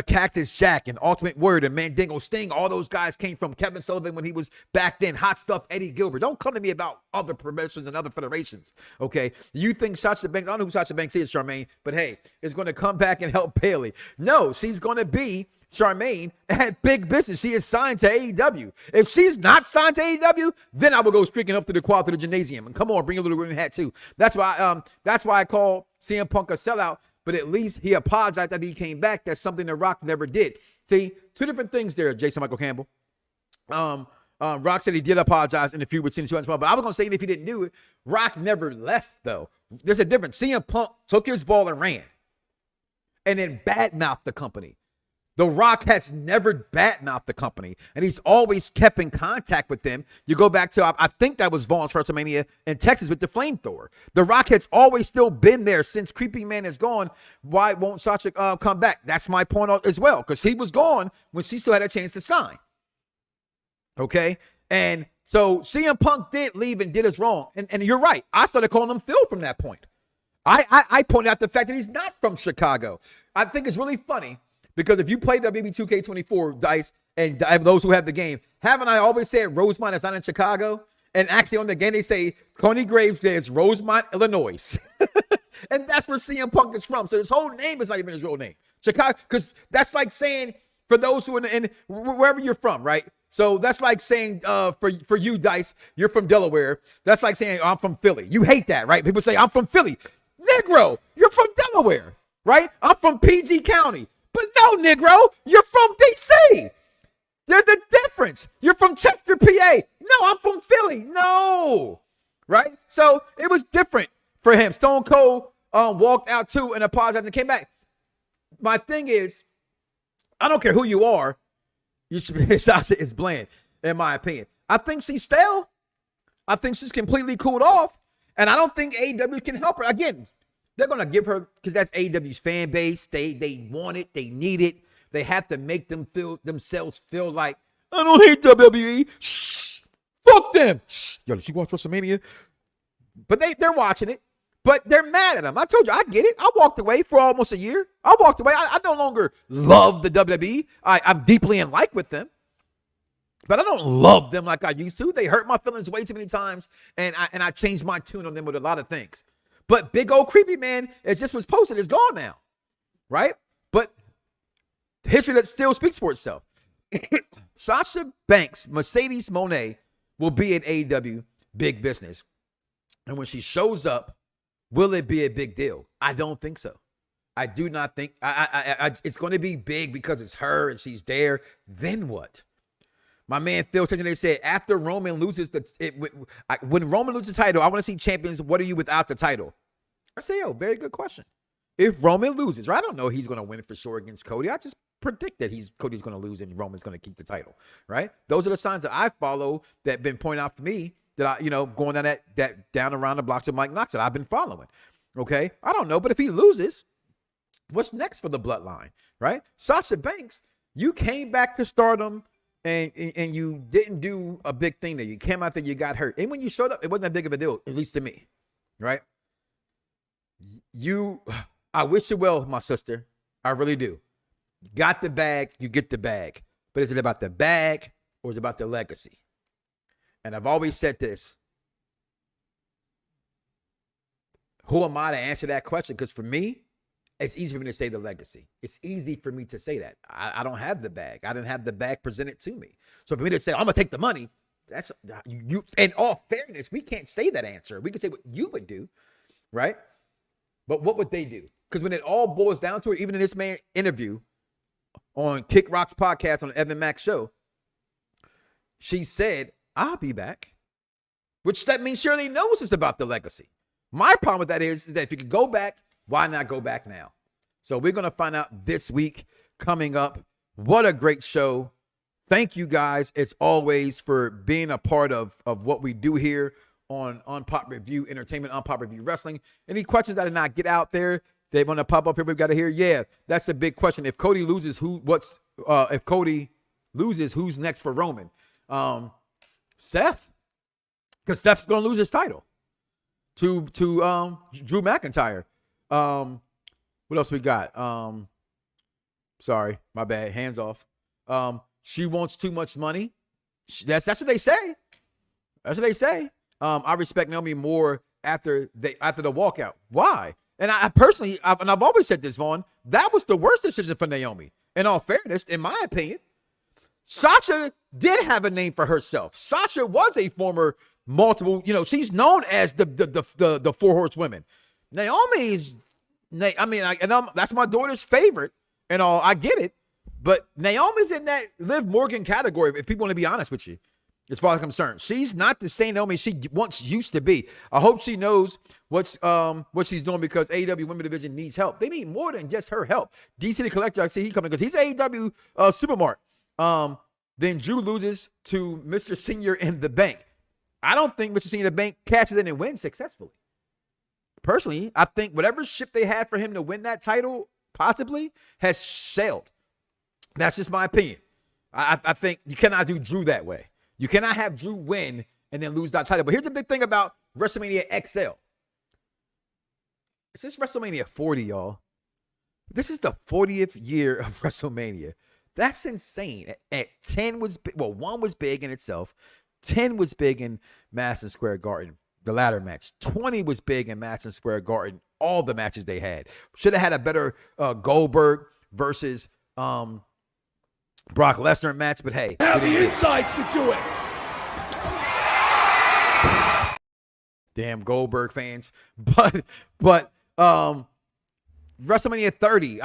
Cactus Jack and Ultimate Word and Mandingo Sting, all those guys came from. Kevin Sullivan when he was back then. Hot Stuff, Eddie Gilbert. Don't come to me about other promotions and other federations, okay? You think Sasha Banks, I don't know who Sasha Banks is, Charmaine, but hey, is going to come back and help Bayley. No, she's going to be Charmaine at Big Business. She is signed to AEW. If she's not signed to AEW, then I will go streaking up to the quad to the gymnasium. And come on, bring a little green hat too. That's why I call CM Punk a sellout, but at least he apologized after he came back. That's something that Rock never did. See, two different things there, Jason Michael Campbell. Rock said he did apologize in the feud with Cena 212, but I was going to say if he didn't do it, Rock never left, though. There's a difference. CM Punk took his ball and ran and then badmouthed the company. The Rock has never badmouthed the company, and he's always kept in contact with them. You go back to, I think that was Vaughn's WrestleMania in Texas with the flamethrower. The Rock has always still been there since Creepy Man is gone. Why won't Sasha come back? That's my point as well, because he was gone when she still had a chance to sign. Okay? And so CM Punk did leave and did us wrong. And you're right. I started calling him Phil from that point. I pointed out the fact that he's not from Chicago. I think it's really funny. Because if you play WWE 2K24, Dice, and those who have the game, haven't I always said Rosemont is not in Chicago? And actually on the game, they say Coney Graves says Rosemont, Illinois. And that's where CM Punk is from. So his whole name is not even his real name. Chicago, because that's like saying, for those who are in wherever you're from, right? So that's like saying for you, Dice, you're from Delaware. That's like saying, I'm from Philly. You hate that, right? People say, I'm from Philly. Negro, you're from Delaware, right? I'm from PG County. But no, Negro, you're from D.C. There's a difference. You're from Chester, PA. No, I'm from Philly. No. Right? So it was different for him. Stone Cold walked out too and apologized and came back. My thing is, I don't care who you are. Sasha is bland, in my opinion. I think she's stale. I think she's completely cooled off. And I don't think AEW can help her. Again, they're going to give her, because that's AEW's fan base. They want it. They need it. They have to make themselves feel like, I don't hate WWE. Shh. Fuck them. Shh. Yo, did you watch WrestleMania? But they're watching it. But they're mad at them. I told you, I get it. I walked away for almost a year. I walked away. I no longer love the WWE. I'm deeply in like with them. But I don't love them like I used to. They hurt my feelings way too many times. And I changed my tune on them with a lot of things. But big old Creepy Man, as just was posted, is gone now, right? But history that still speaks for itself. Sasha Banks, Mercedes Moné, will be at AEW Big Business. And when she shows up, will it be a big deal? I don't think so. I do not think. It's going to be big because it's her and she's there. Then what? My man Phil they said after Roman loses when Roman loses the title, I want to see champions. What are you without the title? I say, very good question. If Roman loses, right? I don't know he's going to win for sure against Cody. I just predict that Cody's going to lose and Roman's going to keep the title, right? Those are the signs that I follow that have been pointed out for me that I, going down that down around the blocks with Mike Knoxxx that I've been following. Okay, I don't know, but if he loses, what's next for the bloodline, right? Sasha Banks, you came back to Stardom. And you didn't do a big thing there. You came out there, you got hurt. And when you showed up, it wasn't that big of a deal, at least to me, right? I wish you well, my sister. I really do. Got the bag, you get the bag. But is it about the bag or is it about the legacy? And I've always said this. Who am I to answer that question? Because for me, it's easy for me to say the legacy. It's easy for me to say that. I don't have the bag. I didn't have the bag presented to me. So for me to say, I'm going to take the money, that's you. In all fairness, we can't say that answer. We can say what you would do, right? But what would they do? Because when it all boils down to it, even in this man interview on Kick Rock's podcast on the Evan Max show, she said, I'll be back. Which that means Shirley knows it's about the legacy. My problem with that is that if you could go back, why not go back now? So we're going to find out this week coming up. What a great show. Thank you guys, as always, for being a part of what we do here on Pop Review Entertainment, on Pop Review Wrestling. Any questions that did not get out there, they want to pop up here, we've got to hear. Yeah, that's a big question. If Cody loses, if Cody loses, who's next for Roman? Seth. Because Steph's going to lose his title to Drew McIntyre. What else we got? Sorry, my bad. Hands off. She wants too much money. That's what they say. That's what they say. I respect Naomi more after the walkout. Why? And I personally, I've always said this, Vaughn, that was the worst decision for Naomi. In all fairness, in my opinion, Sasha did have a name for herself. Sasha was a former multiple, she's known as the four horsewomen. Naomi's, that's my daughter's favorite and all. I get it, but Naomi's in that Liv Morgan category. If people want to be honest with you, as far as I'm concerned, she's not the same Naomi she once used to be. I hope she knows what she's doing, because AEW Women Division needs help. They need more than just her help. DC the Collector, I see he coming because he's AEW Supermart. Then Drew loses to Mr. Senior in the Bank. I don't think Mr. Senior in the Bank catches in and wins successfully. Personally, I think whatever ship they had for him to win that title possibly has sailed. That's just my opinion. I think you cannot do Drew that way. You cannot have Drew win and then lose that title. But here's the big thing about WrestleMania XL. This is WrestleMania 40, y'all. This is the 40th year of WrestleMania. That's insane. At 10 was big. Well, 1 was big in itself. 10 was big in Madison Square Garden, the ladder match. 20 was big in Madison Square Garden, all the matches they had. Should have had a better Goldberg versus Brock Lesnar match, but hey. Have the insights to do it. Damn Goldberg fans. But WrestleMania 30,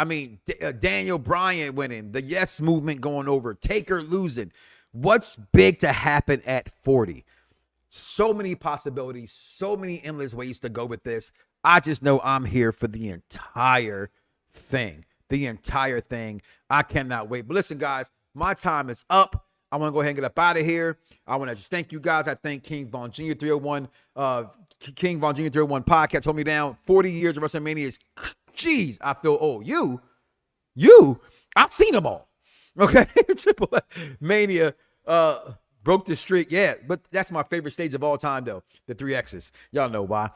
Daniel Bryan winning, the Yes Movement going over, Taker losing. What's big to happen at 40? So many possibilities, so many endless ways to go with this. I just know I'm here for the entire thing. The entire thing. I cannot wait. But listen, guys, my time is up. I want to go ahead and get up out of here. I want to just thank you guys. I thank King Von Jr. 301, King Von Jr. 301 podcast. Hold me down. 40 years of WrestleMania is, geez, I feel old. I've seen them all. Okay? Triple Mania broke the streak. Yeah, but that's my favorite stage of all time, though. The 3Xs. Y'all know why.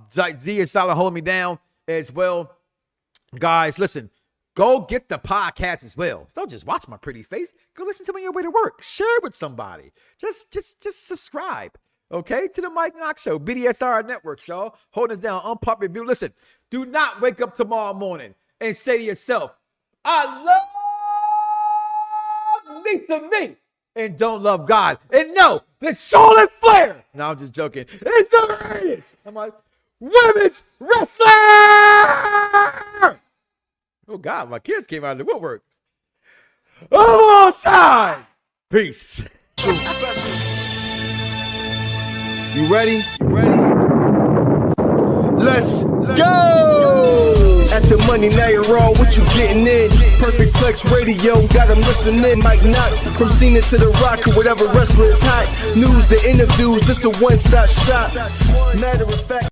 Z is solid holding me down as well. Guys, listen, go get the podcast as well. Don't just watch my pretty face. Go listen to me on your way to work. Share it with somebody. Just subscribe, okay, to the Mike Knoxxx Show, BDSR Network, y'all. Holding us down on Pop Review. Listen, do not wake up tomorrow morning and say to yourself, I love me some me, and don't love God. And no, the Charlotte Flair. No, I'm just joking. It's the greatest. I'm like, women's wrestler. Oh, God, my kids came out of the woodwork. All time. Peace. You ready? Let's go! At the money, now you're all what you getting in. Perfect Plex Radio, got them listening. Mike Knoxxx, from Cena to The Rock, or whatever wrestler is hot. News and interviews, it's a one-stop shop. Matter of fact.